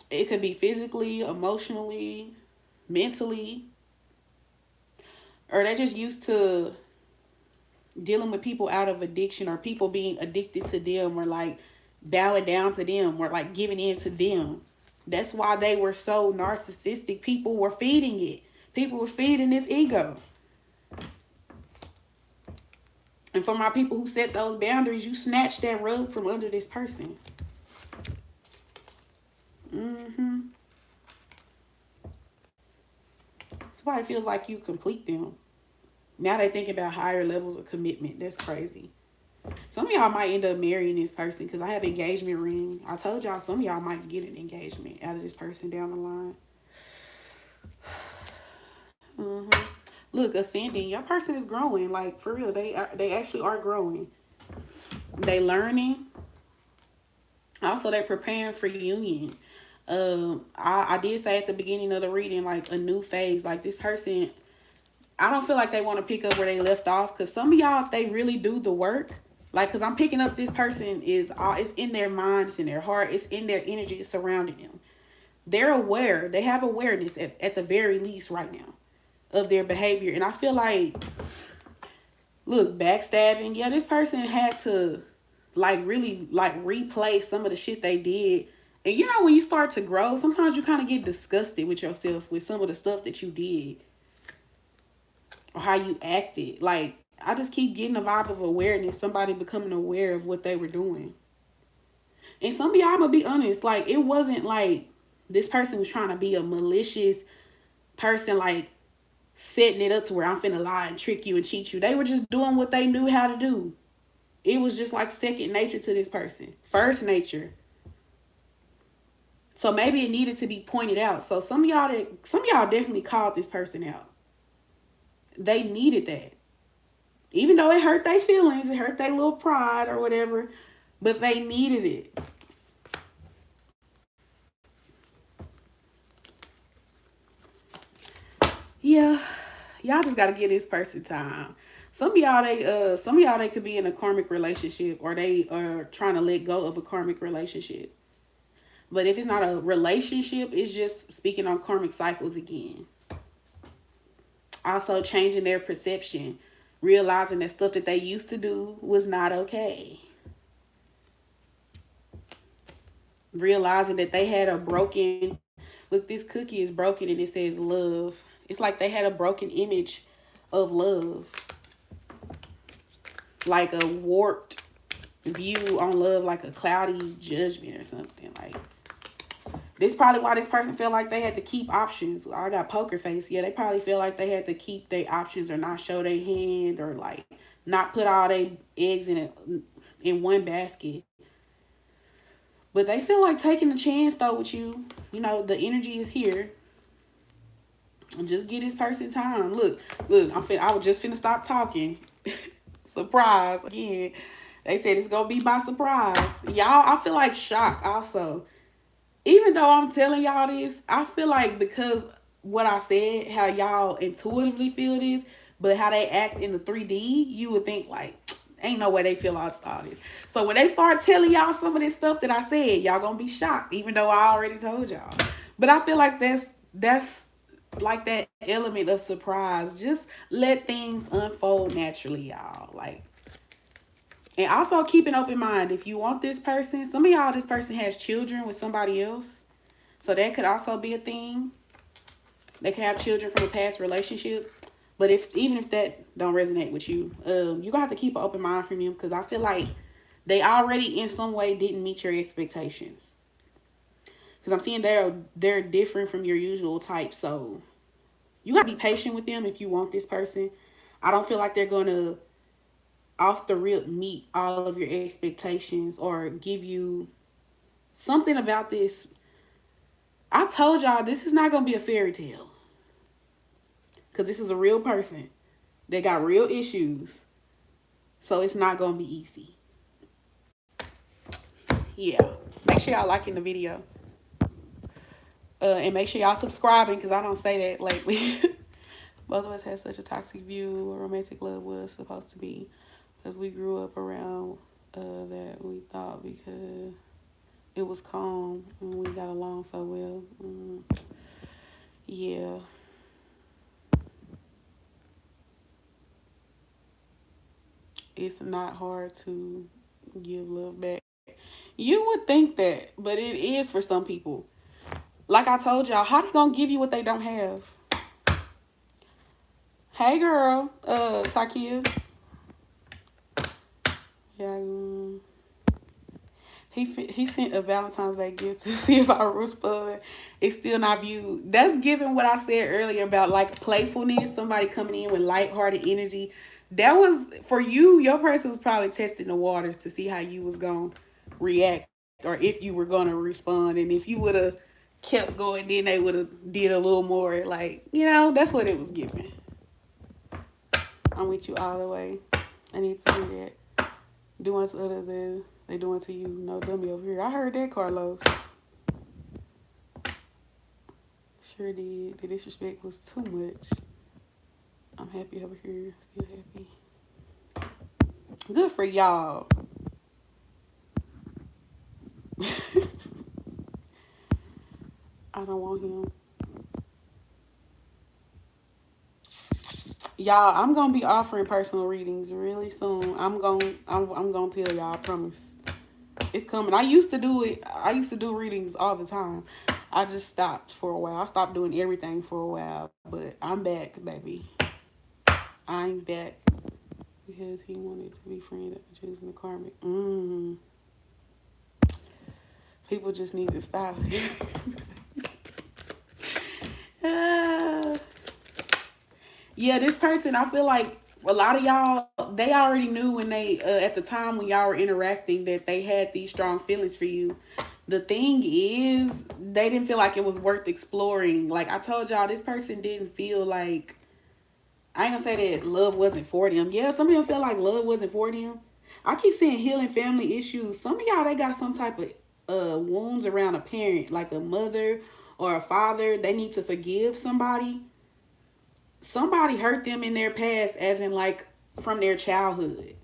It could be physically, emotionally, mentally, or they just used to dealing with people out of addiction, or people being addicted to them, or like bowing down to them, or like giving in to them. That's why they were so narcissistic. People were feeding it. People were feeding this ego. And for my people who set those boundaries, you snatched that rug from under this person. Somebody feels like you complete them. Now they think about higher levels of commitment. That's crazy. Some of y'all might end up marrying this person because I have engagement ring. I told y'all some of y'all might get an engagement out of this person down the line. Look, ascending. Your person is growing. Like for real, they actually are growing. They learning. Also, they're preparing for union. I did say at the beginning of the reading, like a new phase. Like this person, I don't feel like they want to pick up where they left off. Because some of y'all, if they really do the work, like, because I'm picking up this person it's in their mind, it's in their heart, it's in their energy surrounding them. They're aware. They have awareness at the very least right now of their behavior. And I feel like, look, backstabbing. Yeah, this person had to like really like replay some of the shit they did. And you know, when you start to grow, sometimes you kind of get disgusted with yourself with some of the stuff that you did or how you acted. Like, I just keep getting a vibe of awareness, somebody becoming aware of what they were doing. And some of y'all, I'm gonna be honest, like, it wasn't like this person was trying to be a malicious person, like setting it up to where I'm finna lie and trick you and cheat you. They were just doing what they knew how to do. It was just like second nature to this person. First nature. So maybe it needed to be pointed out. So some of y'all definitely called this person out. They needed that. Even though it hurt their feelings, it hurt their little pride or whatever, but they needed it. Yeah, y'all just gotta give this person time. Some of y'all they could be in a karmic relationship, or they are trying to let go of a karmic relationship. But if it's not a relationship, it's just speaking on karmic cycles again. Also changing their perception, realizing that stuff that they used to do was not okay. Realizing that they had a broken, look, this cookie is broken and it says love. It's like they had a broken image of love. Like a warped view on love, like a cloudy judgment or something. Like, this probably why this person felt like they had to keep options. I got poker face. Yeah, they probably feel like they had to keep their options or not show their hand, or like not put all their eggs in one basket. But they feel like taking a chance though with you. You know, the energy is here. And just give this person time. Look, I was just finna stop talking. Surprise again. They said it's gonna be by surprise. Y'all, I feel like shocked also. Even though I'm telling y'all this, I feel like because what I said, how y'all intuitively feel this, but how they act in the 3D, you would think like, ain't no way they feel all this. So when they start telling y'all some of this stuff that I said, y'all gonna be shocked, even though I already told y'all. But I feel like that's like that element of surprise. Just let things unfold naturally, y'all. Like, And also keep an open mind. If you want this person, some of y'all, this person has children with somebody else. So that could also be a thing. They could have children from a past relationship. But even if that don't resonate with you, you gonna have to keep an open mind from them, because I feel like they already in some way didn't meet your expectations. Because I'm seeing they're different from your usual type. So you gotta be patient with them if you want this person. I don't feel like they're gonna off the rip meet all of your expectations or give you something about this. I told y'all this is not gonna be a fairy tale, because this is a real person. They got real issues. So it's not gonna be easy. Yeah. Make sure y'all liking the video. And make sure y'all subscribing, because I don't say that lately. Both of us had such a toxic view of what romantic love was supposed to be, because we grew up around that we thought, because it was calm and we got along so well. Yeah. It's not hard to give love back. You would think that, but it is for some people. Like I told y'all, how they gonna give you what they don't have? Hey girl, Takia. Yeah, he sent a Valentine's Day gift to see if I would respond. It's still not viewed. That's given what I said earlier about like playfulness, somebody coming in with lighthearted energy. That was for you. Your person was probably testing the waters to see how you was gonna react, or if you were gonna respond. And if you would have kept going, then they would have did a little more. Like, that's what it was giving. I'm with you all the way. I need to hear that. Do unto others than they do unto you. No dummy over here. I heard that, Carlos. Sure did. The disrespect was too much. I'm happy over here. Still happy. Good for y'all. I don't want him. Y'all, I'm gonna be offering personal readings really soon. I'm gonna tell y'all, I promise. It's coming. I used to do it. I used to do readings all the time. I just stopped for a while. I stopped doing everything for a while, but I'm back, baby. I'm back because he wanted to be friends after choosing the karmic. People just need to stop. Yeah, this person, I feel like a lot of y'all, they already knew when they, at the time when y'all were interacting, that they had these strong feelings for you. The thing is, they didn't feel like it was worth exploring. Like I told y'all, this person didn't feel like, I ain't gonna say that love wasn't for them. Yeah, some of them feel like love wasn't for them. I keep saying healing family issues. Some of y'all, they got some type of wounds around a parent, like a mother or a father. They need to forgive somebody. Somebody hurt them in their past, as in like from their childhood,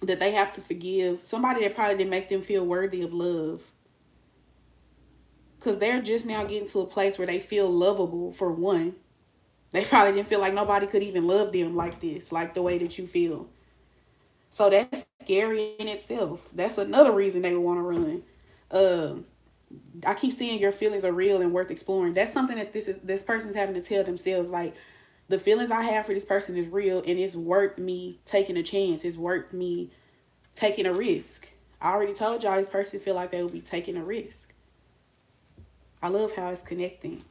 that they have to forgive. Somebody that probably didn't make them feel worthy of love, because they're just now getting to a place where they feel lovable. For one, they probably didn't feel like nobody could even love them like this, like the way that you feel. So that's scary in itself. That's another reason they would want to run. I keep seeing your feelings are real and worth exploring. That's something that this person's having to tell themselves. Like, the feelings I have for this person is real, and it's worth me taking a chance. It's worth me taking a risk. I already told y'all this person feel like they will be taking a risk. I love how it's connecting.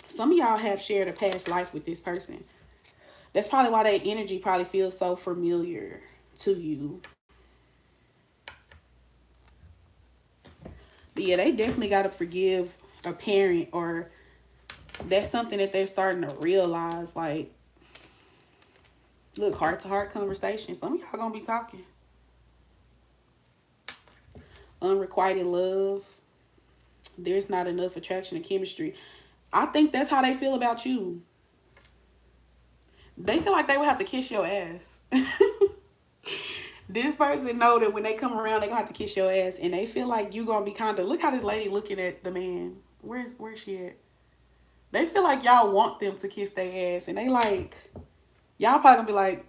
Some of y'all have shared a past life with this person. That's probably why that energy probably feels so familiar to you. But yeah, they definitely got to forgive a parent, or that's something that they're starting to realize. Like, look, heart-to-heart conversation. Some of y'all gonna be talking. Unrequited love. There's not enough attraction and chemistry. I think that's how they feel about you. They feel like they would have to kiss your ass. This person know that when they come around, they gonna have to kiss your ass, and they feel like you gonna be kind of, look how this lady looking at the man. Where's she at? They feel like y'all want them to kiss their ass, and they like, Y'all probably gonna be like,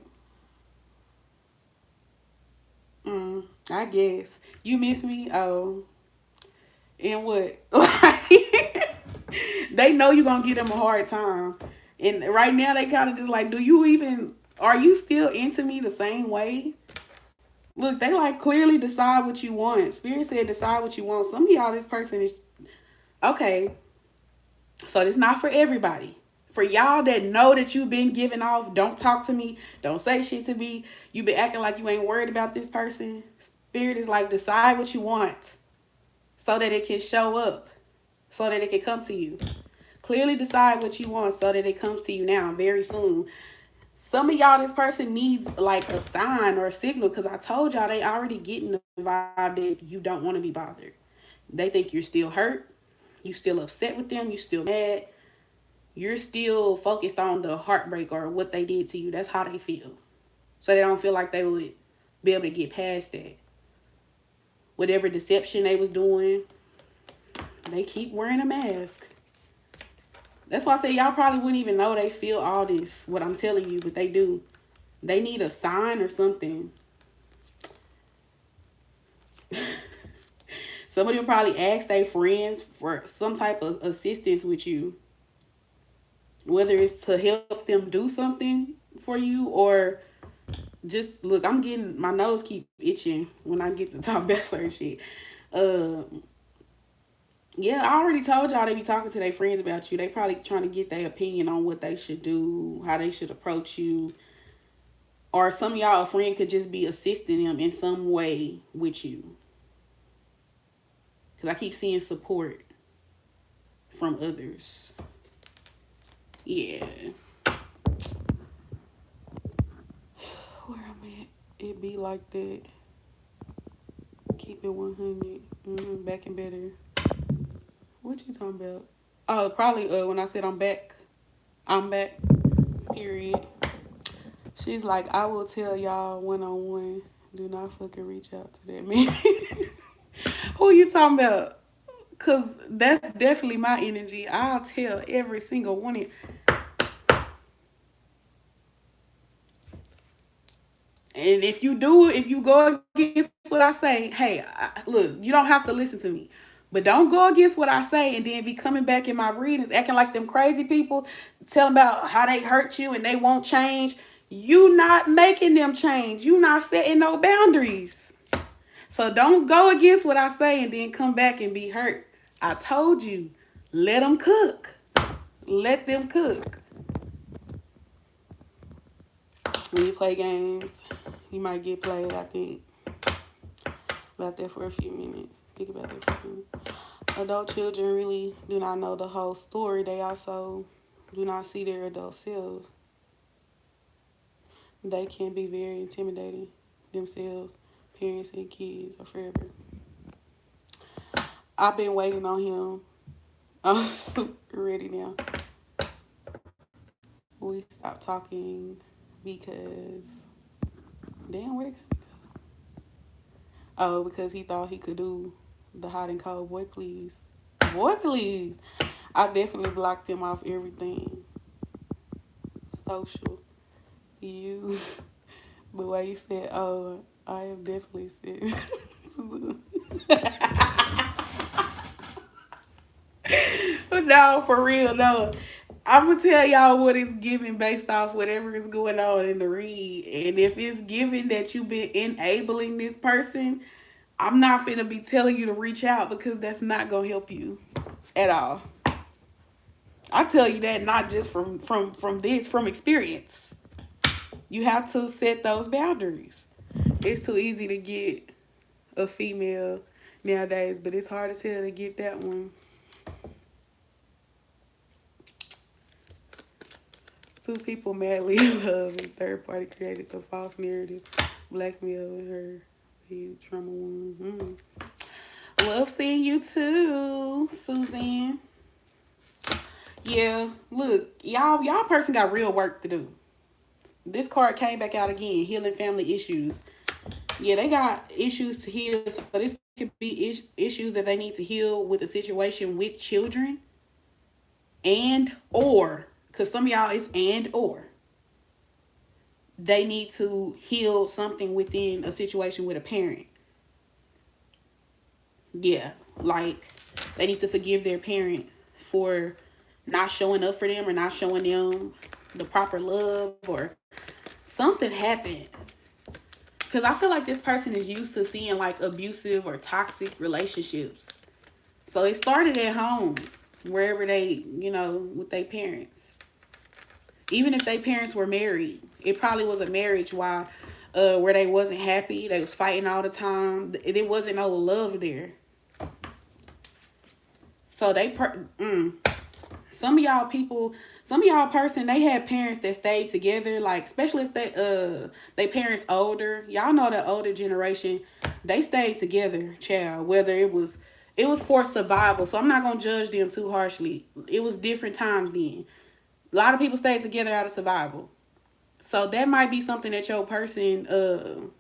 I guess. You miss me? Oh. And what? Like, they know you're gonna give them a hard time. And right now they kind of just like, are you still into me the same way? Look, they like clearly decide what you want. Spirit said decide what you want. Some of y'all, this person is, okay, so it's not for everybody. For y'all that know that you've been giving off, don't talk to me, don't say shit to me, you been acting like you ain't worried about this person. Spirit is like, decide what you want so that it can show up, so that it can come to you. Clearly decide what you want so that it comes to you now, very soon. Some of y'all, this person needs like a sign or a signal, because I told y'all they already getting the vibe that you don't want to be bothered. They think you're still hurt, you still upset with them, you still mad, you're still focused on the heartbreak or what they did to you. That's how they feel. So they don't feel like they would be able to get past that. Whatever deception they was doing, they keep wearing a mask. That's why I say y'all probably wouldn't even know they feel all this, what I'm telling you, but they do. They need a sign or something. Some of them probably ask their friends for some type of assistance with you. Whether it's to help them do something for you or just, look, I'm getting, my nose keep itching when I get to talk about certain shit. Uh, yeah, I already told y'all they be talking to their friends about you. They probably trying to get their opinion on what they should do, how they should approach you. Or some of y'all, a friend could just be assisting them in some way with you. Because I keep seeing support from others. Yeah. Where I'm at, it be like that. Keep it 100. Back and better. What you talking about? Oh, probably when I said I'm back. I'm back. Period. She's like, I will tell y'all one on one. Do not fucking reach out to that man. Who you talking about? Cause that's definitely my energy. I'll tell every single one. And if you do, if you go against what I say, hey, look, you don't have to listen to me. But don't go against what I say and then be coming back in my readings acting like them crazy people, telling about how they hurt you and they won't change. You not making them change. You not setting no boundaries. So don't go against what I say and then come back and be hurt. I told you, let them cook. Let them cook. When you play games, you might get played, I think. About that for a few minutes. Think about that for a few minutes. Adult children really do not know the whole story. They also do not see their adult selves. They can be very intimidating themselves, parents and kids, are forever. I've been waiting on him. I'm super ready now. We stopped talking because, damn, where'd it go? Oh, because he thought he could do the hot and cold. Boy, please. Boy, please. I definitely blocked him off everything. Social. You. The way he said, oh, I am definitely sick. No, for real, no. I'm gonna tell y'all what it's giving based off whatever is going on in the read. And if it's given that you've been enabling this person, I'm not finna be telling you to reach out because that's not gonna help you at all. I tell you that not just from experience. You have to set those boundaries. It's too easy to get a female nowadays, but it's hard as hell to get that one. Two people madly in love and third party created the false narrative, blackmail her. Trauma one. Love seeing you too, Suzanne. Yeah, look, y'all person got real work to do. This card came back out again, healing family issues. Yeah, they got issues to heal. So this could be issues that they need to heal with the situation with children, and or, because some of y'all it's and or. they need to heal something within a situation with a parent. Yeah, like they need to forgive their parent for not showing up for them or not showing them the proper love, or something happened. Because I feel like this person is used to seeing like abusive or toxic relationships. So it started at home, wherever they, with their parents. Even if their parents were married, it probably was a marriage where they wasn't happy. They was fighting all the time. There wasn't no love there. So some of y'all people, some of y'all person, they had parents that stayed together, like especially if they parents older. Y'all know the older generation, they stayed together, child. Whether it was for survival. So I'm not gonna judge them too harshly. It was different times then. A lot of people stayed together out of survival. So that might be something that your person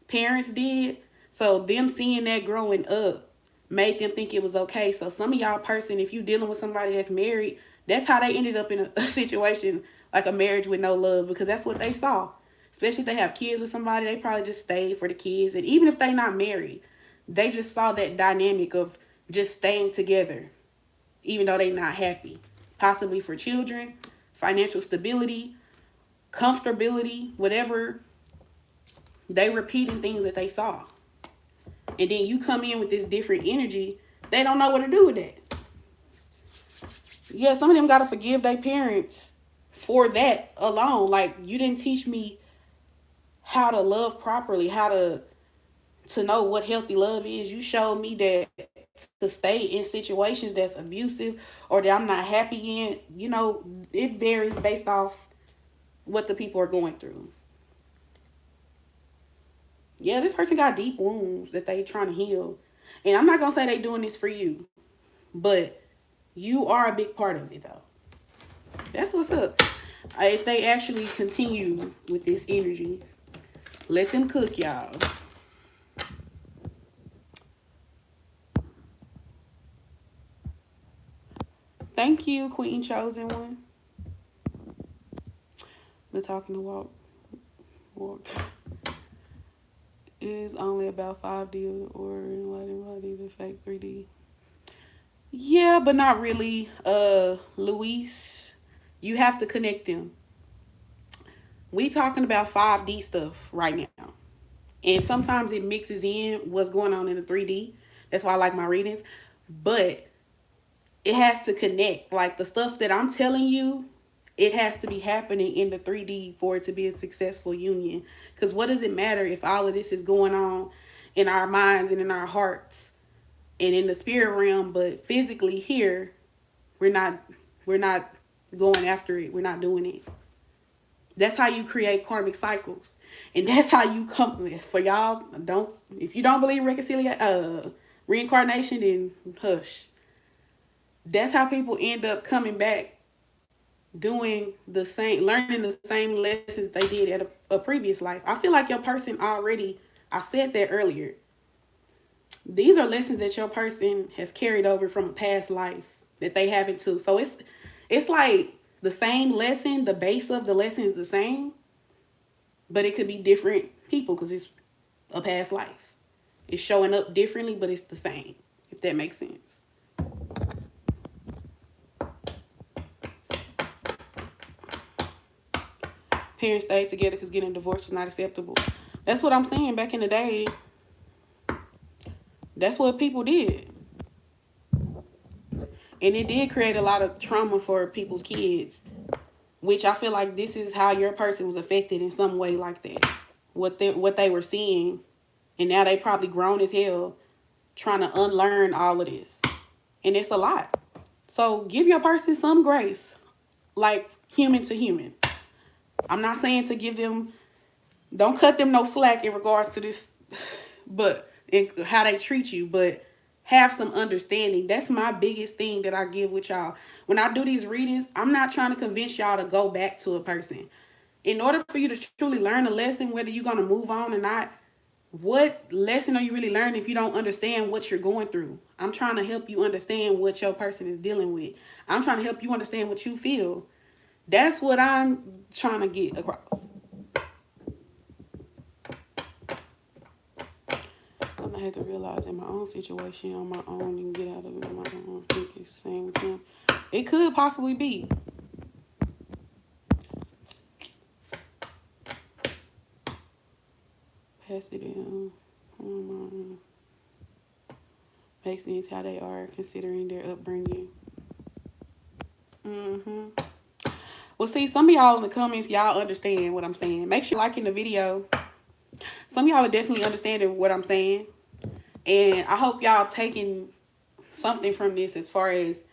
parents did. So them seeing that growing up made them think it was okay. So some of y'all person, if you dealing with somebody that's married, that's how they ended up in a situation like a marriage with no love, because that's what they saw. Especially if they have kids with somebody, they probably just stayed for the kids. And even if they not married, they just saw that dynamic of just staying together, even though they not happy. Possibly for children, financial stability, comfortability, whatever. They repeating things that they saw. And then you come in with this different energy, they don't know what to do with that. Yeah, some of them got to forgive their parents for that alone. Like, you didn't teach me how to love properly, how to know what healthy love is. You showed me that to stay in situations that's abusive or that I'm not happy in, it varies based off what the people are going through. Yeah, this person got deep wounds that they trying to heal. And I'm not going to say they doing this for you, but you are a big part of it, though. That's what's up. If they actually continue with this energy, let them cook, y'all. Thank you, Queen Chosen One. The talking to walk. It is only about 5D or letting the fake 3D. Yeah, but not really. Luis, you have to connect them. We talking about 5D stuff right now. And sometimes it mixes in what's going on in the 3D. That's why I like my readings. But it has to connect. Like the stuff that I'm telling you, it has to be happening in the 3D for it to be a successful union. Because what does it matter if all of this is going on in our minds and in our hearts and in the spirit realm, but physically here, we're not going after it. We're not doing it. That's how you create karmic cycles. And that's how you come for y'all. Don't If you don't believe reincarnation, then hush. That's how people end up coming back doing the same, learning the same lessons they did at a previous life. I feel like your person already, I said that earlier. These are lessons that your person has carried over from a past life that they haven't too. So it's like the same lesson, the base of the lesson is the same, but it could be different people because it's a past life. It's showing up differently, but it's the same, if that makes sense. Parents stayed together because getting divorced was not acceptable. That's what I'm saying. Back in the day, that's what people did. And it did create a lot of trauma for people's kids, which I feel like this is how your person was affected in some way like that. What they were seeing, and now they probably grown as hell trying to unlearn all of this. And it's a lot. So give your person some grace, like human to human. I'm not saying to give them, don't cut them no slack in regards to this, but how they treat you, but have some understanding. That's my biggest thing that I give with y'all. When I do these readings, I'm not trying to convince y'all to go back to a person. In order for you to truly learn a lesson, whether you're going to move on or not, what lesson are you really learning if you don't understand what you're going through? I'm trying to help you understand what your person is dealing with. I'm trying to help you understand what you feel. That's what I'm trying to get across. I had to realize in my own situation on my own and get out of it on my own. I think it's the same with him. It could possibly be. Pass it down. Makes sense how they are considering their upbringing. Well, see, some of y'all in the comments, y'all understand what I'm saying. Make sure you're liking the video. Some of y'all are definitely understanding what I'm saying. And I hope y'all taking something from this as far as,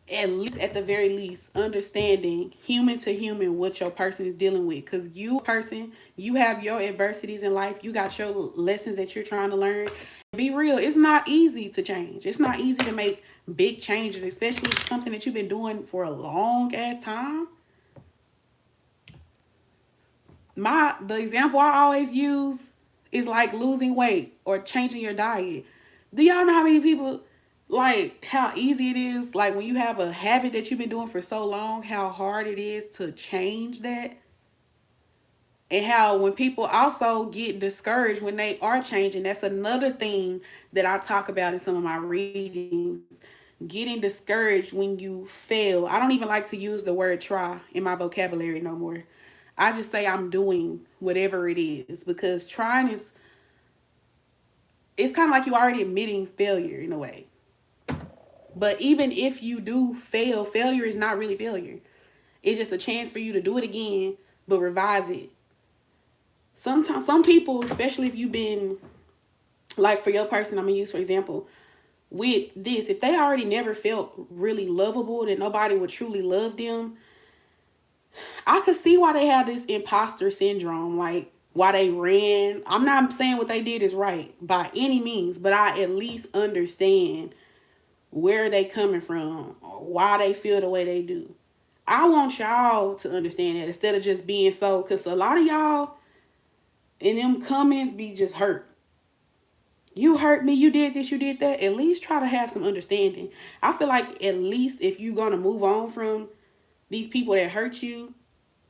at the very least, understanding human to human what your person is dealing with. Because you person, you have your adversities in life. You got your lessons that you're trying to learn. Be real, it's not easy to change. It's not easy to make big changes, especially something that you've been doing for a long ass time. The example I always use is like losing weight or changing your diet. Do y'all know how many people, like, how easy it is, like, when you have a habit that you've been doing for so long, how hard it is to change that? And how when people also get discouraged when they are changing, that's another thing that I talk about in some of my readings. Getting discouraged when you fail. I don't even like to use the word try in my vocabulary no more. I just say I'm doing whatever it is, because trying is, it's kind of like you already admitting failure in a way. But even if you do fail, failure is not really failure. It's just a chance for you to do it again, but revise it. Sometimes, some people, especially if you've been, like for your person, I'm going to use for example, with this, if they already never felt really lovable, that nobody would truly love them, I could see why they have this imposter syndrome, like why they ran. I'm not saying what they did is right by any means, but I at least understand where they coming from, why they feel the way they do. I want y'all to understand that instead of just being so, because a lot of y'all in them comments be just hurt. You hurt me, you did this, you did that. At least try to have some understanding. I feel like at least if you're going to move on from these people that hurt you,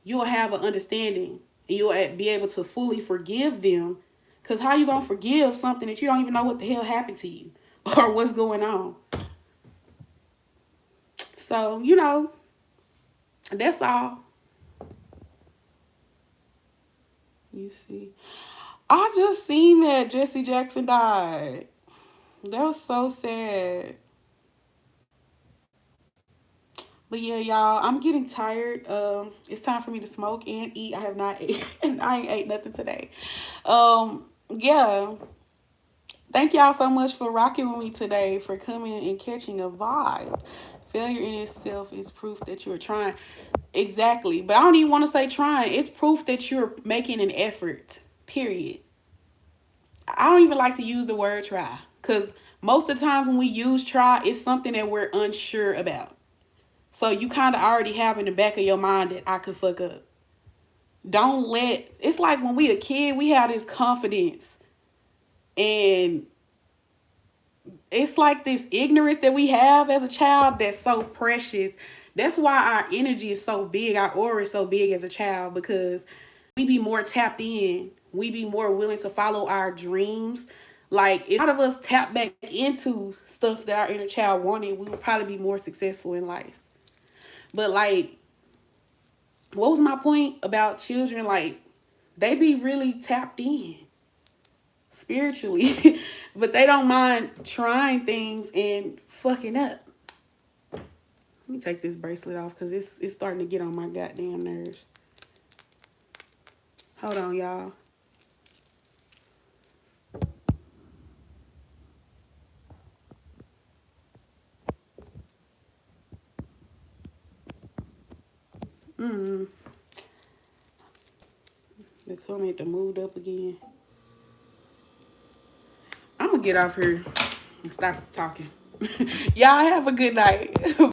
you'll have an understanding. And you'll be able to fully forgive them. Because how you going to forgive something that you don't even know what the hell happened to you or what's going on? So, you know, that's all. You see. I just seen that Jesse Jackson died. That was so sad. But yeah, y'all, I'm getting tired. It's time for me to smoke and eat. I have not ate, and I ain't ate nothing today. Yeah. Thank y'all so much for rocking with me today, for coming and catching a vibe. Failure in itself is proof that you're trying. Exactly. But I don't even want to say trying. It's proof that you're making an effort. Period. I don't even like to use the word try, because most of the times when we use try, it's something that we're unsure about. So you kind of already have in the back of your mind that I could fuck up. Don't let, it's like when we a kid, we have this confidence. And it's like this ignorance that we have as a child that's so precious. That's why our energy is so big. Our aura is so big as a child, because we be more tapped in. We be more willing to follow our dreams. Like, if a lot of us tap back into stuff that our inner child wanted, we would probably be more successful in life. But like, what was my point about children? Like, they be really tapped in spiritually, but they don't mind trying things and fucking up. Let me take this bracelet off because it's starting to get on my goddamn nerves. Hold on, y'all. The comment moved up again. I'm gonna get off here and stop talking. Y'all have a good night.